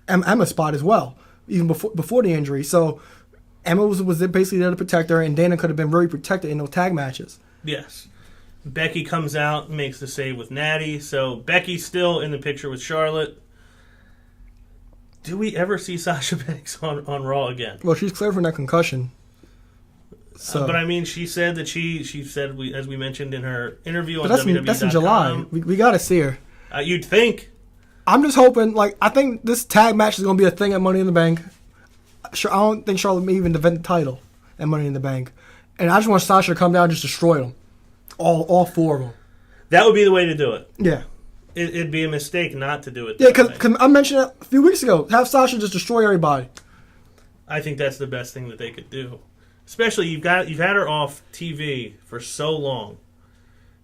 Emma's spot as well, even before the injury. So Emma was basically there to protect her, and Dana could have been very protected in those tag matches. Yes. Becky comes out, makes the save with Natty, so Becky's still in the picture with Charlotte. Do we ever see Sasha Banks on Raw again? Well, she's clear from that concussion. So. But I mean, she said that she said, as we mentioned in her interview on WWE.com. That's in July. We got to see her. You'd think. I'm just hoping, I think this tag match is going to be a thing at Money in the Bank. I don't think Charlotte may even defend the title at Money in the Bank. And I just want Sasha to come down and just destroy them. All four of them. That would be the way to do it. Yeah. It'd be a mistake not to do it. Yeah, because I mentioned it a few weeks ago. Have Sasha just destroy everybody. I think that's the best thing that they could do. Especially you've had her off TV for so long,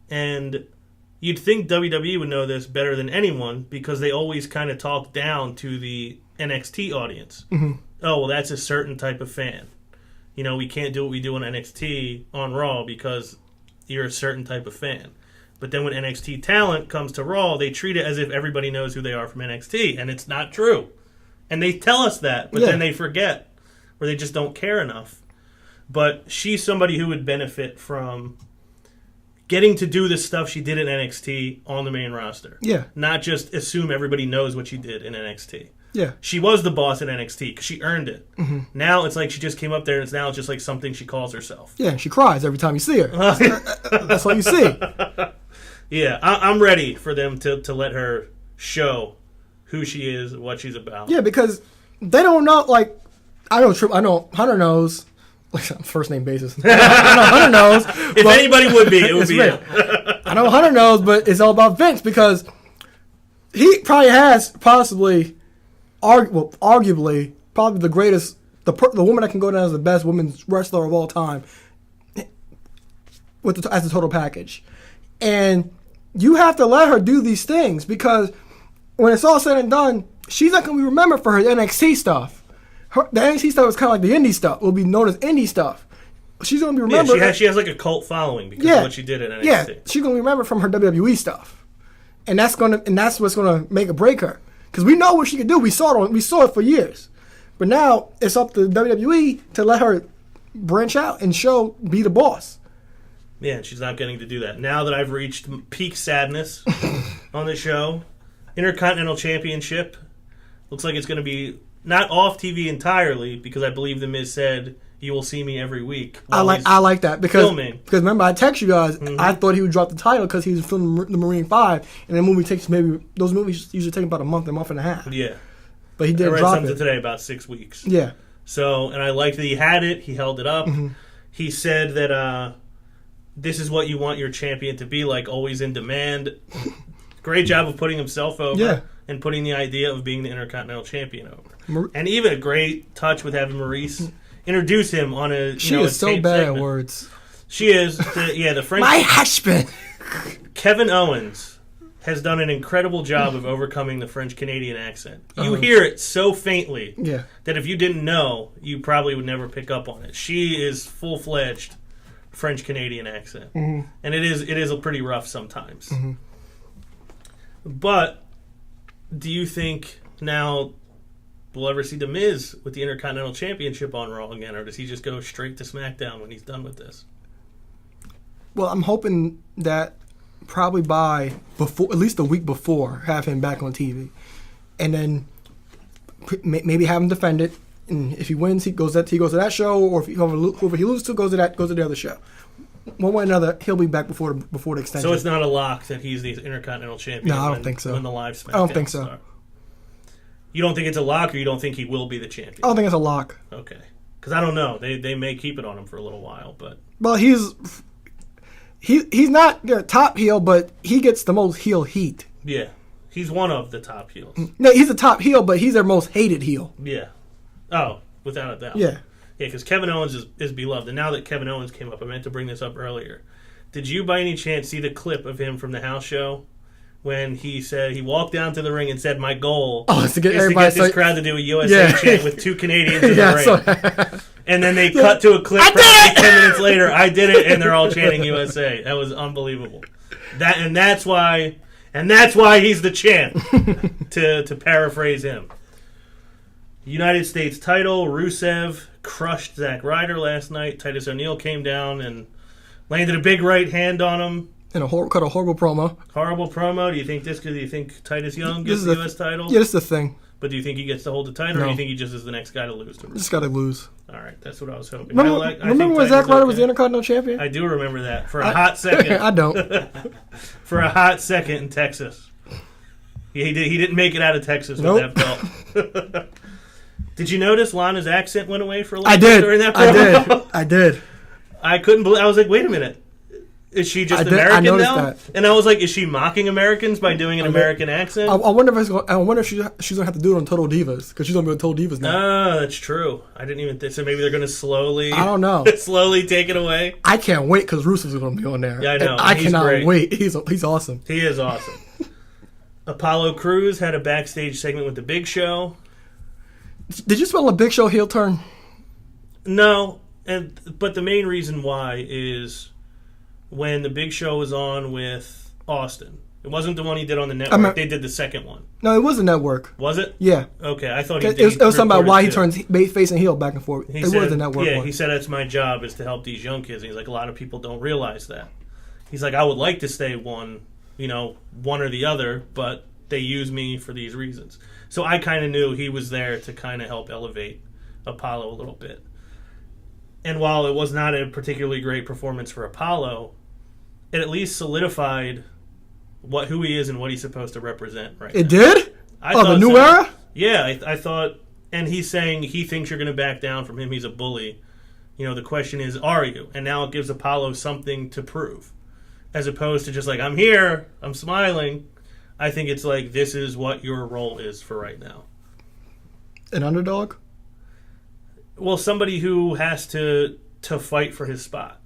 and you'd think WWE would know this better than anyone because they always kind of talk down to the NXT audience. Mm-hmm. Oh, well, that's a certain type of fan. We can't do what we do on NXT on Raw because you're a certain type of fan. But then when NXT talent comes to Raw, they treat it as if everybody knows who they are from NXT, and it's not true. And they tell us that, but then they forget, or they just don't care enough. But she's somebody who would benefit from getting to do the stuff she did in NXT on the main roster. Yeah. Not just assume everybody knows what she did in NXT. Yeah. She was the boss in NXT because she earned it. Mm-hmm. Now it's like she just came up there and it's just like something she calls herself. Yeah, she cries every time you see her. That's all you see. Yeah, I'm ready for them to let her show who she is, what she's about. Yeah, because they don't know, I know Hunter knows, first name basis. I know Hunter knows. If anybody would be, it would be him. I know Hunter knows, but it's all about Vince because he probably has arguably, probably the greatest, the woman that can go down as the best women's wrestler of all time as a total package. And you have to let her do these things because when it's all said and done, she's not going to be remembered for her NXT stuff. The NXT stuff is kind of like the indie stuff. It will be known as indie stuff. She's going to be remembered. Yeah, she has like a cult following because of what she did in NXT. Yeah, she's going to be remembered from her WWE stuff, and that's what's going to make or break her. Because we know what she can do. We saw it for years, but now it's up to WWE to let her branch out and be the boss. Yeah, she's not getting to do that. Now that I've reached peak sadness on the show, Intercontinental Championship looks like it's going to be not off TV entirely because I believe The Miz said you will see me every week. I like that because remember I text you guys. Mm-hmm. I thought he would drop the title because he was filming the Marine 5, and the movie takes those movies usually take about a month and a half. Yeah, but he did drop it. I read something today about 6 weeks. Yeah. So, and I liked that he had it. He held it up. Mm-hmm. He said that this is what you want your champion to be like, always in demand. Great job of putting himself over and putting the idea of being the Intercontinental Champion over. And even a great touch with having Maurice introduce him on a She is so bad segment. At words. She is. The French. My husband! Kevin Owens has done an incredible job of overcoming the French-Canadian accent. You hear it so faintly that if you didn't know, you probably would never pick up on it. She is full-fledged French-Canadian accent. Mm-hmm. And it is a pretty rough sometimes. Mm-hmm. But do you think now we'll ever see The Miz with the Intercontinental Championship on Raw again, or does he just go straight to SmackDown when he's done with this? Well, I'm hoping that probably at least a week before, have him back on TV. And then maybe have him defend it. And if he wins, he goes to that show, or if he loses to, goes to the other show. One way or another, he'll be back before the extension. So it's not a lock that he's the Intercontinental Champion. No, I don't think so. When the live SmackDown I don't think so. Start. You don't think it's a lock, or you don't think he will be the champion? I don't think it's a lock. Okay. Because I don't know. They may keep it on him for a little while, but... Well, he's not the top heel, but he gets the most heel heat. Yeah. He's one of the top heels. No, he's the top heel, but he's their most hated heel. Yeah. Oh, without a doubt. Yeah. Yeah, because Kevin Owens is beloved. And now that Kevin Owens came up, I meant to bring this up earlier. Did you by any chance see the clip of him from the house show when he said he walked down to the ring and said, "My goal is to get this crowd to do a USA chant with 2 Canadians in the ring." And then they cut to a clip probably 10 minutes later. I did it, and they're all chanting USA. That was unbelievable. That's why he's the champ. to paraphrase him. United States title, Rusev crushed Zack Ryder last night. Titus O'Neil came down and landed a big right hand on him. And cut a horrible promo. Horrible promo. Do you think Titus Young gets the U.S. title? Yeah, that's the thing. But do you think he gets to hold the title, or do you think he just is the next guy to lose to Rusev? Just got to lose. All right, that's what I was hoping. Remember when Zack Ryder was the Intercontinental Champion? I do remember that for a hot second. I don't. For a hot second in Texas. He didn't make it out of Texas with that belt. Did you notice Lana's accent went away for a little bit during that promo? I did. I couldn't believe. I was like, wait a minute. Is she just American now? That. And I was like, is she mocking Americans by doing an American accent? I wonder if she's gonna have to do it on Total Divas, because she's gonna be on Total Divas now. Oh, that's true. I didn't even think so. Maybe they're gonna slowly. I don't know. Slowly take it away. I can't wait because Rusev's gonna be on there. Yeah, I know. I cannot wait. He's awesome. He is awesome. Apollo Crews had a backstage segment with the Big Show. Did you smell a Big Show heel turn? No, but the main reason why is when the Big Show was on with Austin. It wasn't the one he did on the network. They did the second one. No, it was the network. Was it? Yeah. Okay, I thought he did. It was something about why he turns face and heel back and forth. It was the network one. He said that's my job, is to help these young kids. And he's like, a lot of people don't realize that. He's like, I would like to stay one or the other, but they use me for these reasons. So I kind of knew he was there to kind of help elevate Apollo a little bit. And while it was not a particularly great performance for Apollo, it at least solidified who he is and what he's supposed to represent right now. It did? The new era? Yeah, I thought, and he's saying he thinks you're going to back down from him. He's a bully. The question is, are you? And now it gives Apollo something to prove. As opposed to just like, I'm here, I'm smiling. I think it's like, this is what your role is for right now. An underdog? Well, somebody who has to fight for his spot.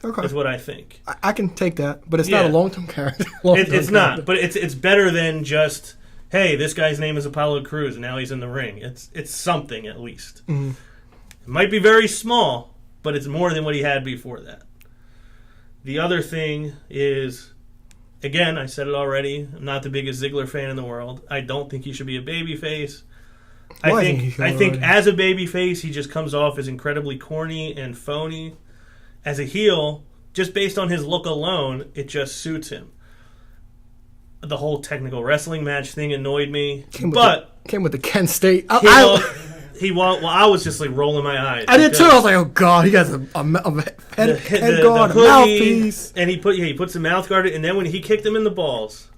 Okay. Is what I think. I can take that, but it's not a long-term character. It's not, but it's better than just, hey, this guy's name is Apollo Crews, and now he's in the ring. It's something, at least. Mm-hmm. It might be very small, but it's more than what he had before that. The other thing is, again, I said it already, I'm not the biggest Ziggler fan in the world. I don't think he should be a babyface. I think as a babyface, he just comes off as incredibly corny and phony. As a heel, just based on his look alone, it just suits him. The whole technical wrestling match thing annoyed me. Came with the Kent State. I was just like rolling my eyes. I did too. I was like, oh god, he has a head guard, a mouthpiece, and he puts the mouth guard. And then when he kicked him in the balls,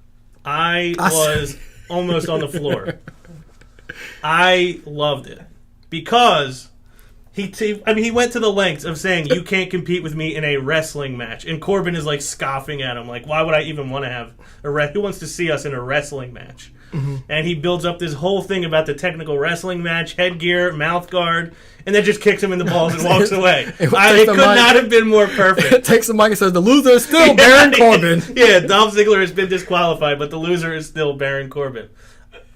I was almost on the floor. I loved it because he went to the lengths of saying, you can't compete with me in a wrestling match. And Corbin is like scoffing at him, like, why would I even want to have who wants to see us in a wrestling match? Mm-hmm. And he builds up this whole thing about the technical wrestling match, headgear, mouth guard, and then just kicks him in the balls and walks away. It could not have been more perfect. Takes the mic and says, the loser is still Baron Corbin. Yeah, Dolph Ziggler has been disqualified, but the loser is still Baron Corbin.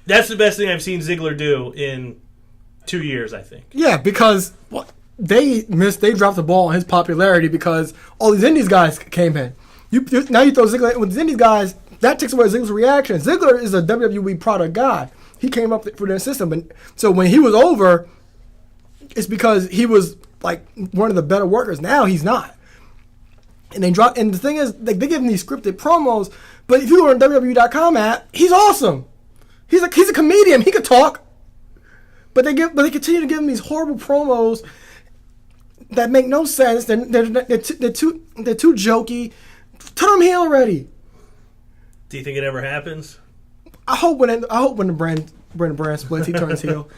That's the best thing I've seen Ziggler do in 2 years, I think. Yeah, because they dropped the ball on his popularity because all these Indies guys came in. Now you throw Ziggler with these Indies guys, that takes away Ziggler's reaction. Ziggler is a WWE product guy. He came up for their system, and so when he was over, it's because he was like one of the better workers. Now he's not. And the thing is, they give him these scripted promos, but if you go on WWE.com app, he's awesome. He's a comedian. He could talk. But they continue to give him these horrible promos that make no sense. They're too jokey. Turn him heel already. Do you think it ever happens? I hope when the brand When the brand splits, he turns heel.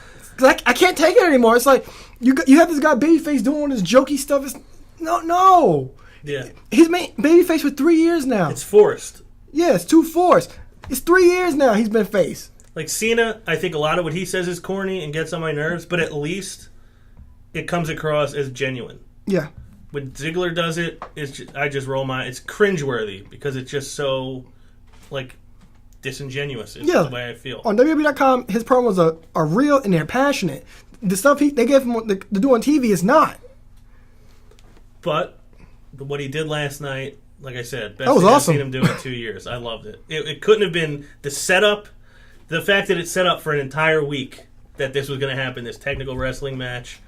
I can't take it anymore. It's like you have this guy babyface doing all this jokey stuff. It's, no. Yeah. He's been babyface for 3 years now. It's forced. Yeah, it's too forced. It's 3 years now he's been face. Like Cena, I think a lot of what he says is corny and gets on my nerves, but at least it comes across as genuine. Yeah. When Ziggler does it, I just roll my... It's cringeworthy because it's just so, like, disingenuous is the way I feel. On WWE.com, his promos are real and they're passionate. The stuff they gave him to do on TV is not. But what he did last night, like I said, best that was thing awesome. I've seen him do in 2 years. I loved it. It couldn't have been the setup, the fact that it's set up for an entire week that this was going to happen, this technical wrestling match.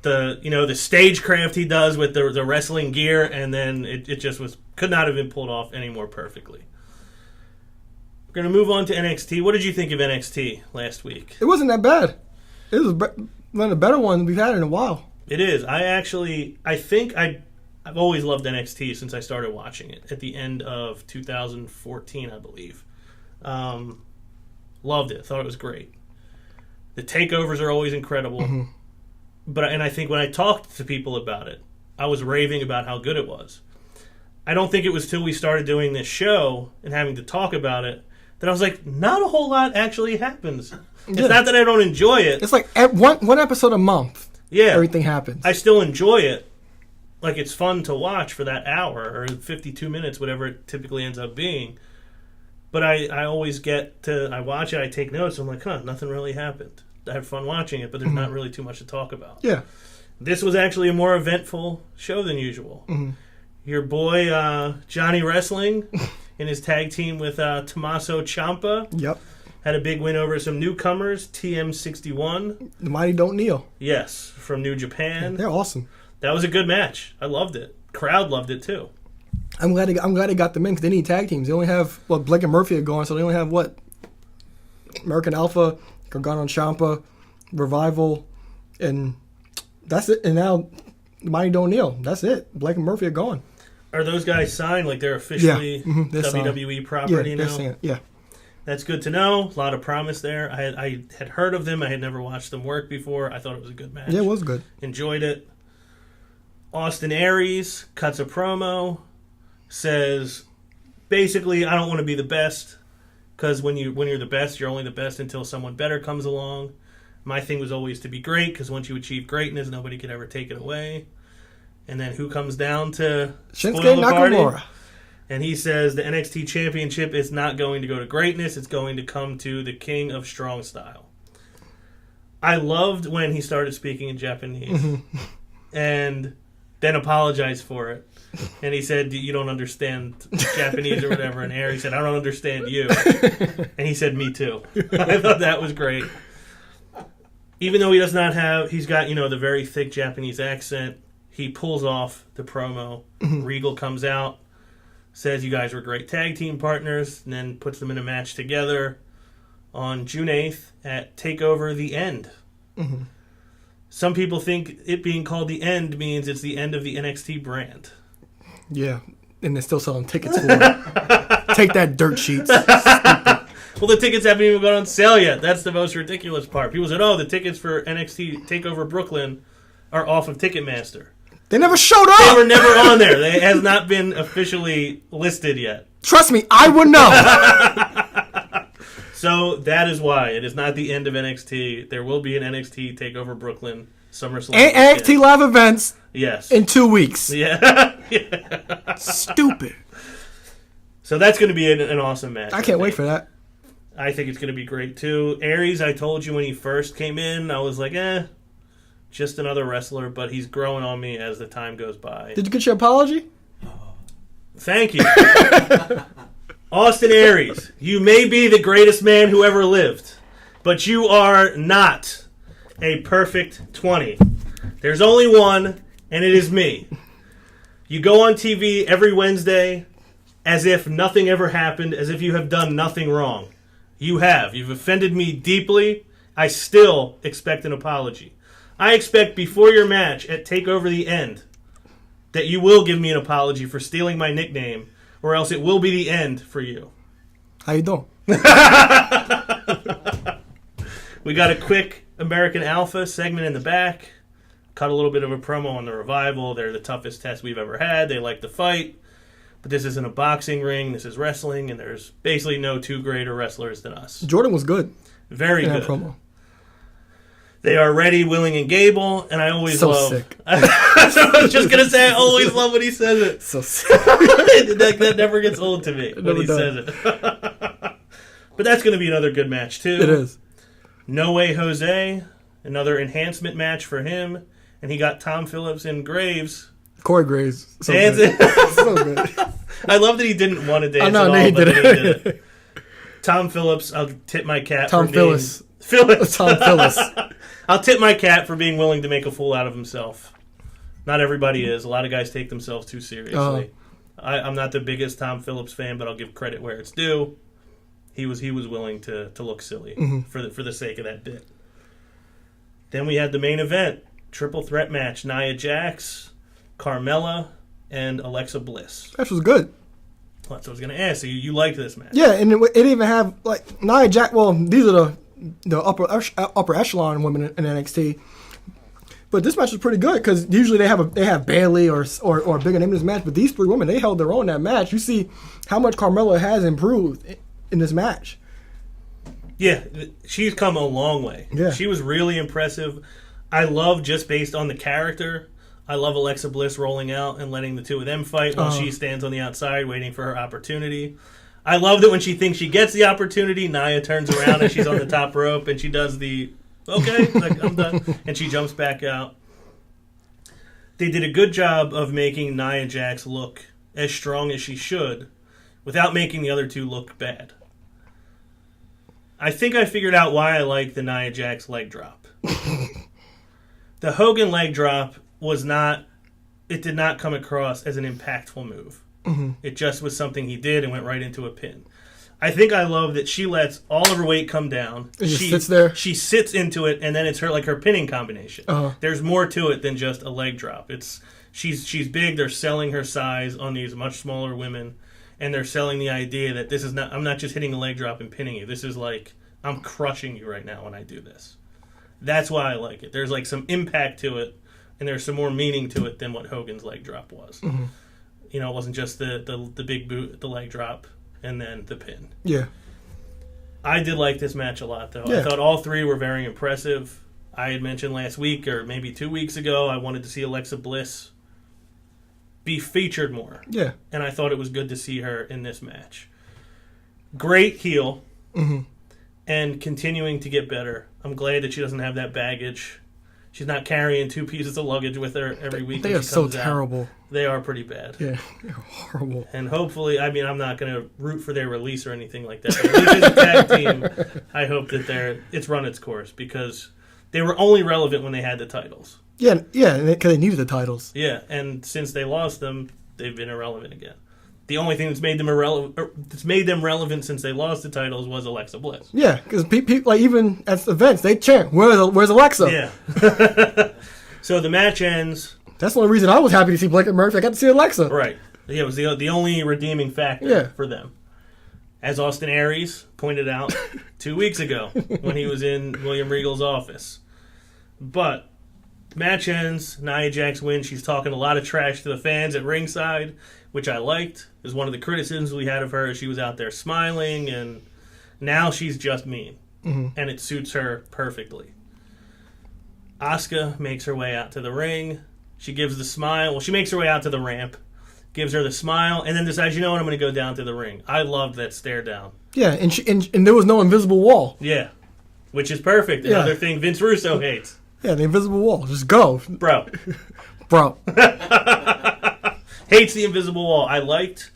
The stagecraft he does with the wrestling gear, and then it just could not have been pulled off any more perfectly. We're going to move on to NXT. What did you think of NXT last week? It wasn't that bad. It was one of the better ones we've had in a while. It is. I think I've always loved NXT since I started watching it at the end of 2014, I believe. Loved it. Thought it was great. The takeovers are always incredible. Mm-hmm. And I think when I talked to people about it, I was raving about how good it was. I don't think it was till we started doing this show and having to talk about it that I was like, not a whole lot actually happens. It's not that I don't enjoy it. It's like one episode a month. Yeah. Everything happens. I still enjoy it. Like, it's fun to watch for that hour or 52 minutes, whatever it typically ends up being. But I always I watch it, I take notes, I'm like, nothing really happened. I had fun watching it, but there's not really too much to talk about. Yeah. This was actually a more eventful show than usual. Mm-hmm. Your boy, Johnny Wrestling, in his tag team with Tommaso Ciampa. Yep. Had a big win over some newcomers, TM61. The Mighty Don't Kneel. Yes, from New Japan. Yeah, they're awesome. That was a good match. I loved it. Crowd loved it, too. I'm glad they got them in because they need tag teams. They only have, Blake and Murphy are going, so they only have, American Alpha, Gargano and Ciampa, Revival, and that's it. And now, Mighty Don't Kneel. That's it. Blake and Murphy are gone. Are those guys signed? Like they're officially WWE signed. property now? Signed. Yeah. That's good to know. A lot of promise there. I had heard of them. I had never watched them work before. I thought it was a good match. Yeah, it was good. Enjoyed it. Austin Aries cuts a promo, says, basically, I don't want to be the best, because when you're the best, you're only the best until someone better comes along. My thing was always to be great, because once you achieve greatness, nobody could ever take it away. And then who comes down to spoil the party? Nakamura. And he says the NXT Championship is not going to go to greatness, it's going to come to the King of Strong Style. I loved when he started speaking in Japanese and then apologized for it. And he said, you don't understand Japanese or whatever. And Harry said, I don't understand you. And he said, me too. I thought that was great. Even though he does not have, he's got, the very thick Japanese accent, he pulls off the promo. Regal comes out, says you guys were great tag team partners, and then puts them in a match together on June 8th at TakeOver The End. Mm-hmm. Some people think it being called The End means it's the end of the NXT brand. Yeah, and they're still selling tickets for it. Take that, dirt sheets. Well, the tickets haven't even gone on sale yet. That's the most ridiculous part. People said, the tickets for NXT TakeOver Brooklyn are off of Ticketmaster. They never showed up. They were never on there. It has not been officially listed yet. Trust me, I would know. So that is why. It is not the end of NXT. There will be an NXT TakeOver Brooklyn SummerSlam. And NXT live events. Yes. In 2 weeks. Yeah. Stupid. So that's going to be an awesome match. I can't wait for that. I think it's going to be great too. Aries, I told you when he first came in, I was like, just another wrestler, but he's growing on me as the time goes by. Did you get your apology? Thank you. Austin Aries, you may be the greatest man who ever lived, but you are not a perfect 20. There's only one, and it is me. You go on TV every Wednesday as if nothing ever happened, as if you have done nothing wrong. You have. You've offended me deeply. I still expect an apology. I expect before your match at TakeOver The End that you will give me an apology for stealing my nickname, or else it will be the end for you. How you doing? We got a quick American Alpha segment in the back. Cut a little bit of a promo on the Revival. They're the toughest test we've ever had. They like to fight. But this isn't a boxing ring. This is wrestling, and there's basically no two greater wrestlers than us. Jordan was good. Very good. Promo. They are ready, willing, and Gable, and I always love... sick. I was just going to say, I always love when he says it. So sick. that never gets old to me when he says it. But that's going to be another good match, too. It is. No Way Jose, another enhancement match for him, and he got Tom Phillips and Graves. Corey Graves. So good. So good. I love that he didn't want to dance at all, but he then he did it. Tom Phillips, I'll tip my cap Tom for Phillips. Tom Phillips. I'll tip my cap for being willing to make a fool out of himself. Not everybody is. A lot of guys take themselves too seriously. I'm not the biggest Tom Phillips fan, but I'll give credit where it's due. He was willing to look silly for the sake of that bit. Then we had the main event, triple threat match: Nia Jax, Carmella, and Alexa Bliss. That was good. Well, that's what I was going to ask. So you liked this match? Yeah, and it even have like Nia Jax. Well, these are the upper echelon women in NXT. But this match was pretty good because usually they have Bayley or a bigger name in this match. But these three women, they held their own in that match. You see how much Carmella has improved in this match. Yeah, she's come a long way. Yeah. She was really impressive. I love, just based on the character, I love Alexa Bliss rolling out and letting the two of them fight while she stands on the outside waiting for her opportunity. I love that when she thinks she gets the opportunity, Nia turns around and she's on the top rope and she does the, okay, like, I'm done, and she jumps back out. They did a good job of making Nia Jax look as strong as she should without making the other two look bad. I think I figured out why I like the Nia Jax leg drop. The Hogan leg drop did not come across as an impactful move. Mm-hmm. It just was something he did and went right into a pin. I think I love that she lets all of her weight come down. She sits there. She sits into it, and then it's her pinning combination. Uh-huh. There's more to it than just a leg drop. She's big. They're selling her size on these much smaller women, and they're selling the idea that this is not. I'm not just hitting a leg drop and pinning you. This is like I'm crushing you right now when I do this. That's why I like it. There's like some impact to it, and there's some more meaning to it than what Hogan's leg drop was. Mm-hmm. You know, it wasn't just the big boot, the leg drop, and then the pin. Yeah. I did like this match a lot, though. Yeah. I thought all three were very impressive. I had mentioned last week, or maybe 2 weeks ago, I wanted to see Alexa Bliss be featured more. Yeah. And I thought it was good to see her in this match. Great heel. Mm-hmm. And continuing to get better. I'm glad that she doesn't have that baggage. She's not carrying 2 pieces of luggage with her every week. They are so terrible. They are pretty bad. Yeah, they're horrible. And hopefully, I mean, I'm not going to root for their release or anything like that. But as a tag team, I hope that it's run its course because they were only relevant when they had the titles. Yeah, because they needed the titles. Yeah, and since they lost them, they've been irrelevant again. The only thing that's made them relevant since they lost the titles was Alexa Bliss. Yeah, because people, like, even at events, they chant, "Where's Alexa?" Yeah. So the match ends. That's the only reason I was happy to see Blake and Murphy. I got to see Alexa. Right. Yeah, it was the only redeeming factor for them. As Austin Aries pointed out 2 weeks ago when he was in William Regal's office. But match ends. Nia Jax wins. She's talking a lot of trash to the fans at ringside, which I liked. It was one of the criticisms we had of her. She was out there smiling, and now she's just mean. Mm-hmm. And it suits her perfectly. Asuka makes her way out to the ring. She gives the smile. Well, she makes her way out to the ramp, gives her the smile, and then decides, you know what, I'm going to go down to the ring. I loved that stare down. Yeah, and there was no invisible wall. Yeah, which is perfect. Another thing Vince Russo hates. Yeah, the invisible wall. Just go. Bro. Hates the invisible wall. I liked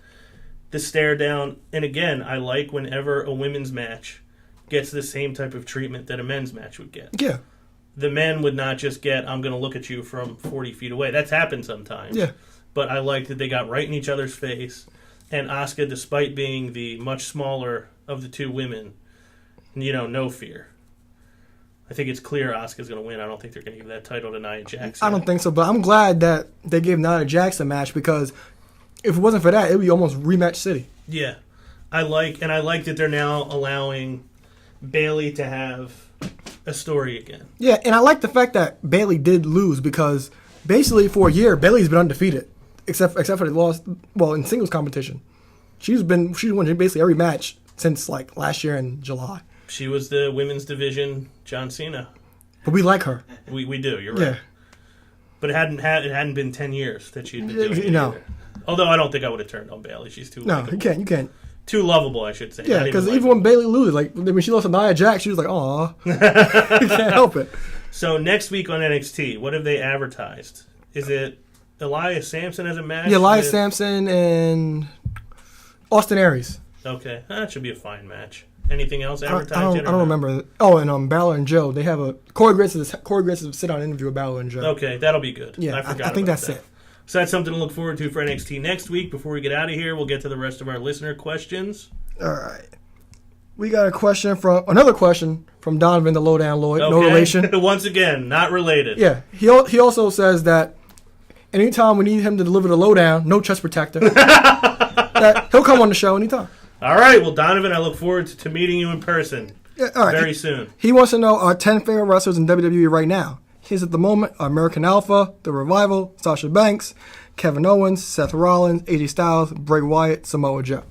the stare down. And again, I like whenever a women's match gets the same type of treatment that a men's match would get. Yeah. The men would not just get, I'm going to look at you from 40 feet away. That's happened sometimes. Yeah. But I liked that they got right in each other's face. And Asuka, despite being the much smaller of the two women, no fear. I think it's clear Asuka's going to win. I don't think they're going to give that title to Nia Jax. I don't think so, but I'm glad that they gave Nia Jax a match because if it wasn't for that, it would be almost rematch city. Yeah. I like that they're now allowing Bayley to have a story again. Yeah, and I like the fact that Bayley did lose because basically for a year Bayley's been undefeated, except for the loss. Well, in singles competition, she's won basically every match since like last year in July. She was the women's division John Cena. But we like her. We do. You're right. Yeah. But it hadn't been 10 years that she'd been doing it. No. Although I don't think I would have turned on Bayley. She's too No, you can't. too lovable, I should say. Yeah, because even when Bayley loses, like when she lost to Nia Jax, she was like, "Aw," you can't help it. So next week on NXT, what have they advertised? Is it Elias Sampson as a match? Yeah, Elias Sampson and Austin Aries. Okay, that should be a fine match. Anything else advertised I yet? don't remember. Oh, and Balor and Joe, they have a Corey Grace's sit-down interview with Balor and Joe. Okay, that'll be good. Yeah, I think that's it. So that's something to look forward to for NXT next week. Before we get out of here, we'll get to the rest of our listener questions. All right. We got another question from Donovan the Lowdown Lloyd. Okay. No relation. Once again, not related. Yeah. He also says that anytime we need him to deliver the lowdown, no chest protector, that he'll come on the show anytime. All right. Well, Donovan, I look forward to meeting you in person very soon. He wants to know our 10 favorite wrestlers in WWE right now. His at the moment are American Alpha, The Revival, Sasha Banks, Kevin Owens, Seth Rollins, AJ Styles, Bray Wyatt, Samoa Joe.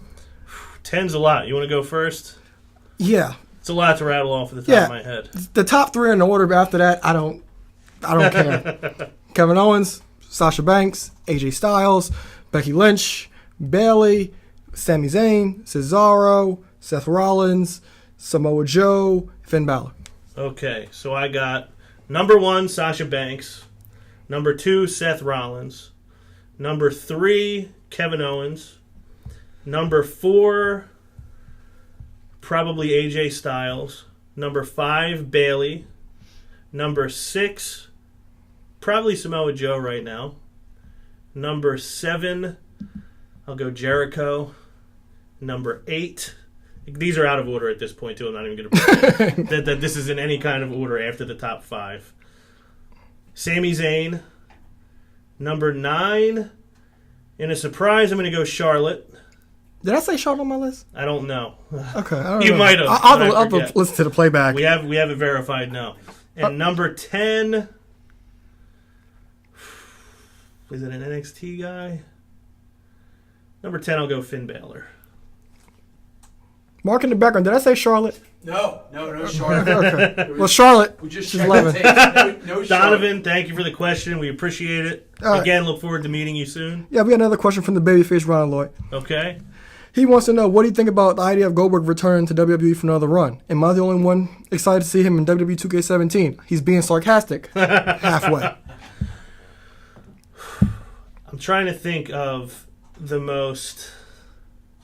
10's a lot. You want to go first? Yeah. It's a lot to rattle off at the top of my head. The top three in the order, but after that, I don't care. Kevin Owens, Sasha Banks, AJ Styles, Becky Lynch, Bayley, Sami Zayn, Cesaro, Seth Rollins, Samoa Joe, Finn Balor. Okay, so I got number 1, Sasha Banks. Number 2, Seth Rollins. Number 3, Kevin Owens. Number 4, probably AJ Styles. Number 5, Bayley. Number 6, probably Samoa Joe right now. Number 7, I'll go Jericho. Number 8, these are out of order at this point, too. I'm not even going to put that this is in any kind of order after the top 5. Sami Zayn. Number 9, in a surprise, I'm going to go Charlotte. Did I say Charlotte on my list? I don't know. Okay. I don't You know. might have. I'll have to listen to the playback. We have it verified now. And number 10, is it an NXT guy? Number 10, I'll go Finn Balor. Mark in the background. Did I say Charlotte? No, Charlotte. Okay. Well, Charlotte. We just she's checked 11. the tape. No Charlotte. Donovan, thank you for the question. We appreciate it. Right. Again, look forward to meeting you soon. Yeah, we got another question from the babyface Ron Lloyd. Okay. He wants to know, what do you think about the idea of Goldberg returning to WWE for another run? Am I the only one excited to see him in WWE 2K17? He's being sarcastic. Halfway. I'm trying to think of the most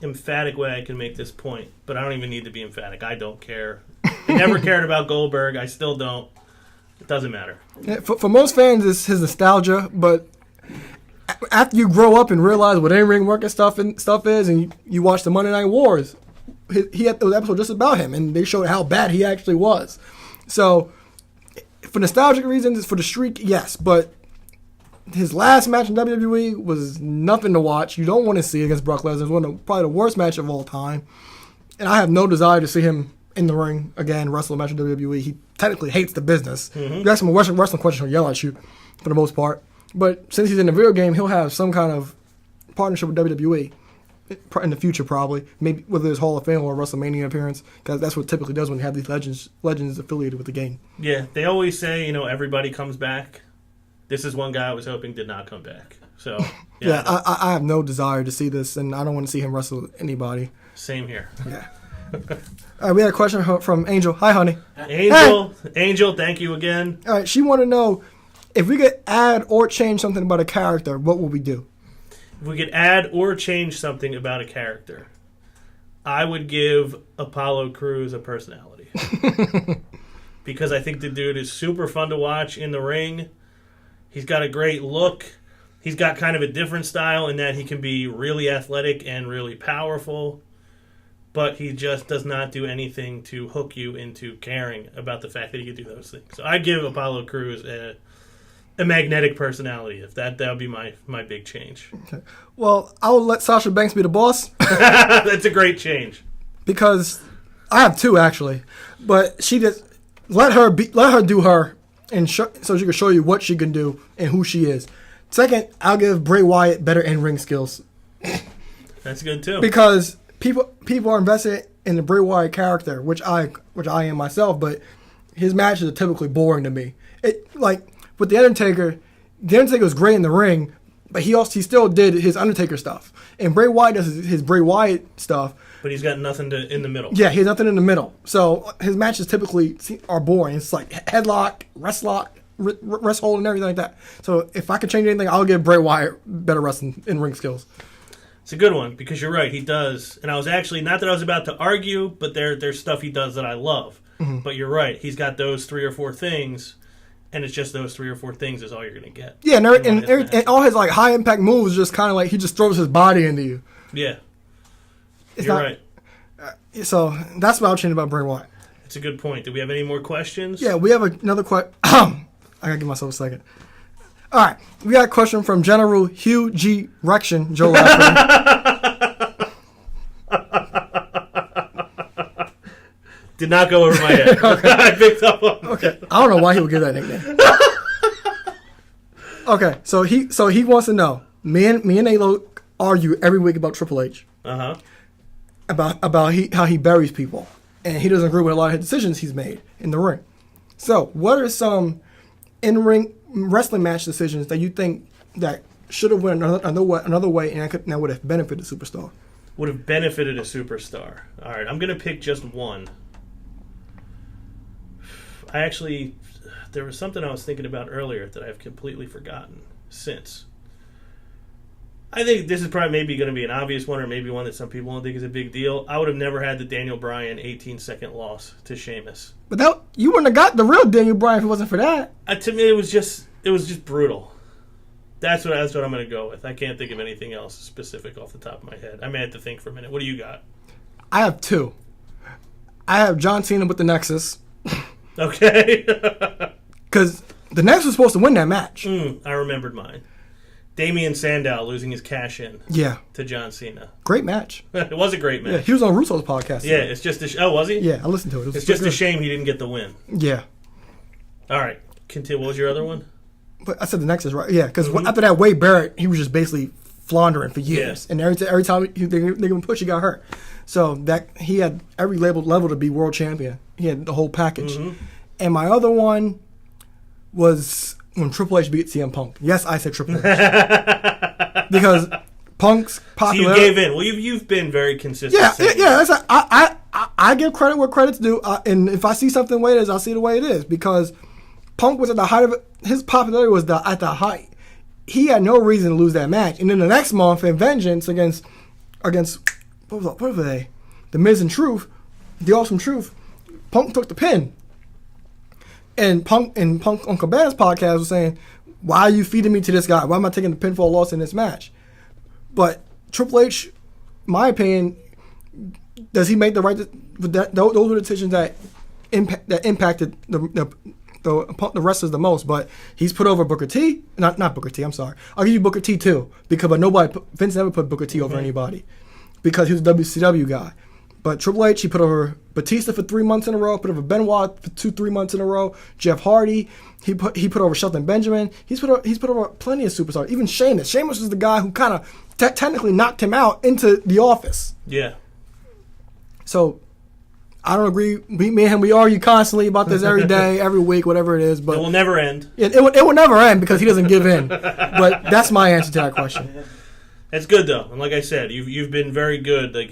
emphatic way I can make this point, but I don't even need to be emphatic. I don't care. I never cared about Goldberg. I still don't. It doesn't matter. Yeah, for most fans, it's his nostalgia, but after you grow up and realize what in-ring work and stuff is, and you watch the Monday Night Wars, he had those episodes just about him, and they showed how bad he actually was. So, for nostalgic reasons, for the streak, yes, but his last match in WWE was nothing to watch. You don't want to see against Brock Lesnar. It was one of probably the worst match of all time. And I have no desire to see him in the ring again, wrestle a match in WWE. He technically hates the business. You ask him a wrestling question, he'll yell at you for the most part. But since he's in the video game, he'll have some kind of partnership with WWE in the future, probably. Maybe whether it's Hall of Fame or a WrestleMania appearance, because that's what it typically does when you have these legends affiliated with the game. Yeah, they always say, everybody comes back. This is one guy I was hoping did not come back. So yeah, I have no desire to see this, and I don't want to see him wrestle anybody. Same here. Yeah. All right, we had a question from Angel. Hi, honey. Angel, thank you again. All right, she wanted to know if we could add or change something about a character, what would we do? If we could add or change something about a character, I would give Apollo Crews a personality. Because I think the dude is super fun to watch in the ring. He's got a great look. He's got kind of a different style in that he can be really athletic and really powerful. But he just does not do anything to hook you into caring about the fact that he can do those things. So I'd give Apollo Crews a magnetic personality. If that would be my big change. Okay. Well, I would let Sasha Banks be the boss. That's a great change. Because I have two, actually. But she just... let her do her, and so she can show you what she can do and who she is. Second, I'll give Bray Wyatt better in-ring skills. That's good too. Because people are invested in the Bray Wyatt character, which I am myself, but his matches are typically boring to me. It like with the Undertaker was great in the ring, but he still did his Undertaker stuff. And Bray Wyatt does his Bray Wyatt stuff. But he's got nothing in the middle. Yeah, he has nothing in the middle. So his matches typically are boring. It's like headlock, wrist lock, wrist hold, and everything like that. So if I could change anything, I'll give Bray Wyatt better wrestling in ring skills. It's a good one because you're right. He does. And I was actually, not that I was about to argue, but there's stuff he does that I love. Mm-hmm. But you're right. He's got those 3 or 4 things. And it's just those 3 or 4 things is all you're going to get. Yeah, and all his like high impact moves just kind of like he just throws his body into you. Yeah, you're right. So that's what I'll change about Bray Wyatt. It's a good point. Do we have any more questions? Yeah, we have another question. I gotta give myself a second. All right, we got a question from General Hugh G. Rection, Joe Lafferty. Did not go over my head. I picked up on Okay, I don't know why he would give that nickname. Okay, so he wants to know. Me and Alo argue every week about Triple H. Uh-huh. About how he buries people, and he doesn't agree with a lot of his decisions he's made in the ring. So, what are some in-ring wrestling match decisions that you think that should have went another way, and that would have benefited the superstar? Would have benefited a superstar. All right, I'm going to pick just one. There was something I was thinking about earlier that I've completely forgotten since. I think this is probably maybe going to be an obvious one, or maybe one that some people don't think is a big deal. I would have never had the Daniel Bryan 18-second loss to Sheamus. But you wouldn't have got the real Daniel Bryan if it wasn't for that. To me, it was just brutal. That's what I'm going to go with. I can't think of anything else specific off the top of my head. I may have to think for a minute. What do you got? I have 2. I have John Cena with the Nexus. Okay. Because the Nexus was supposed to win that match. I remembered mine. Damian Sandow losing his cash-in to John Cena. Great match. It was a great match. Yeah, he was on Russo's podcast. Yeah, it's just was he? Yeah, I listened to it. It's just a shame he didn't get the win. Yeah. All right. Continue. What was your other one? But I said the Nexus, right? Yeah, because after that, Wade Barrett, he was just basically floundering for years. Yeah. And every time they give him a push, he got hurt. So that he had every level to be world champion. He had the whole package. Mm-hmm. And my other one was when Triple H beat CM Punk. Yes, I said Triple H. Because Punk's popularity... So you gave in. Well, you've been very consistent. Yeah. I give credit where credit's due. And if I see something the way it is, I'll see it the way it is. Because Punk was at the height of it. His popularity was at the height. He had no reason to lose that match. And then the next month in Vengeance against what were they? The Miz and Truth, the Awesome Truth, Punk took the pin. And Punk on Cabana's podcast was saying, why are you feeding me to this guy? Why am I taking the pinfall loss in this match? But Triple H, my opinion, does he make the right? Those were the decisions that impacted the wrestlers the most. But he's put over Booker T. Not Booker T. I'm sorry. I'll give you Booker T too, because Vince never put Booker T over anybody, because he was a WCW guy. But Triple H, he put over Batista for 3 months in a row, put over Benoit for 2-3 months in a row, Jeff Hardy, he put over Shelton Benjamin, he's put over plenty of superstars, even Sheamus. Sheamus was the guy who kind of technically knocked him out into the office. Yeah. So, I don't agree. Me and him, we argue constantly about this every day, every week, whatever it is. But it will never end. It will never end because he doesn't give in. But that's my answer to that question. It's good though, and like I said, you've been very good. Like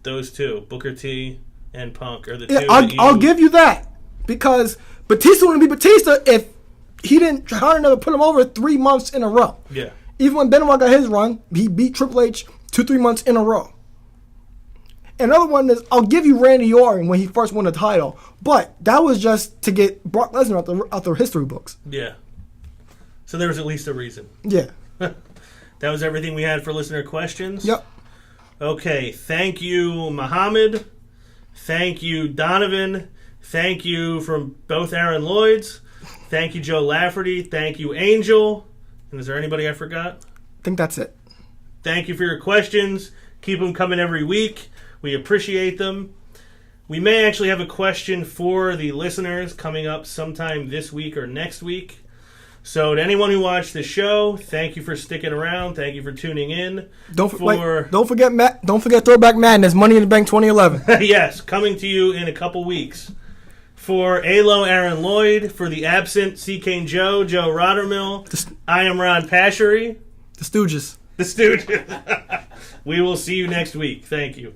those two, Booker T and Punk, are the two. I'll give you that, because Batista wouldn't be Batista if he didn't try to never put him over 3 months in a row. Yeah. Even when Benoit got his run, he beat Triple H 2-3 months in a row. Another one is, I'll give you Randy Orton when he first won the title, but that was just to get Brock Lesnar out the history books. Yeah. So there was at least a reason. Yeah. That was everything we had for listener questions? Yep. Okay, thank you, Muhammad. Thank you, Donovan. Thank you from both Aaron Lloyds. Thank you, Joe Lafferty. Thank you, Angel. And is there anybody I forgot? I think that's it. Thank you for your questions. Keep them coming every week. We appreciate them. We may actually have a question for the listeners coming up sometime this week or next week. So to anyone who watched the show, thank you for sticking around. Thank you for tuning in. Don't forget Throwback Madness, Money in the Bank 2011. Yes, coming to you in a couple weeks. For ALO Aaron Lloyd, for the absent C-Kane Joe Rottermill, I am Ron Pashery. The Stooges. The Stooges. We will see you next week. Thank you.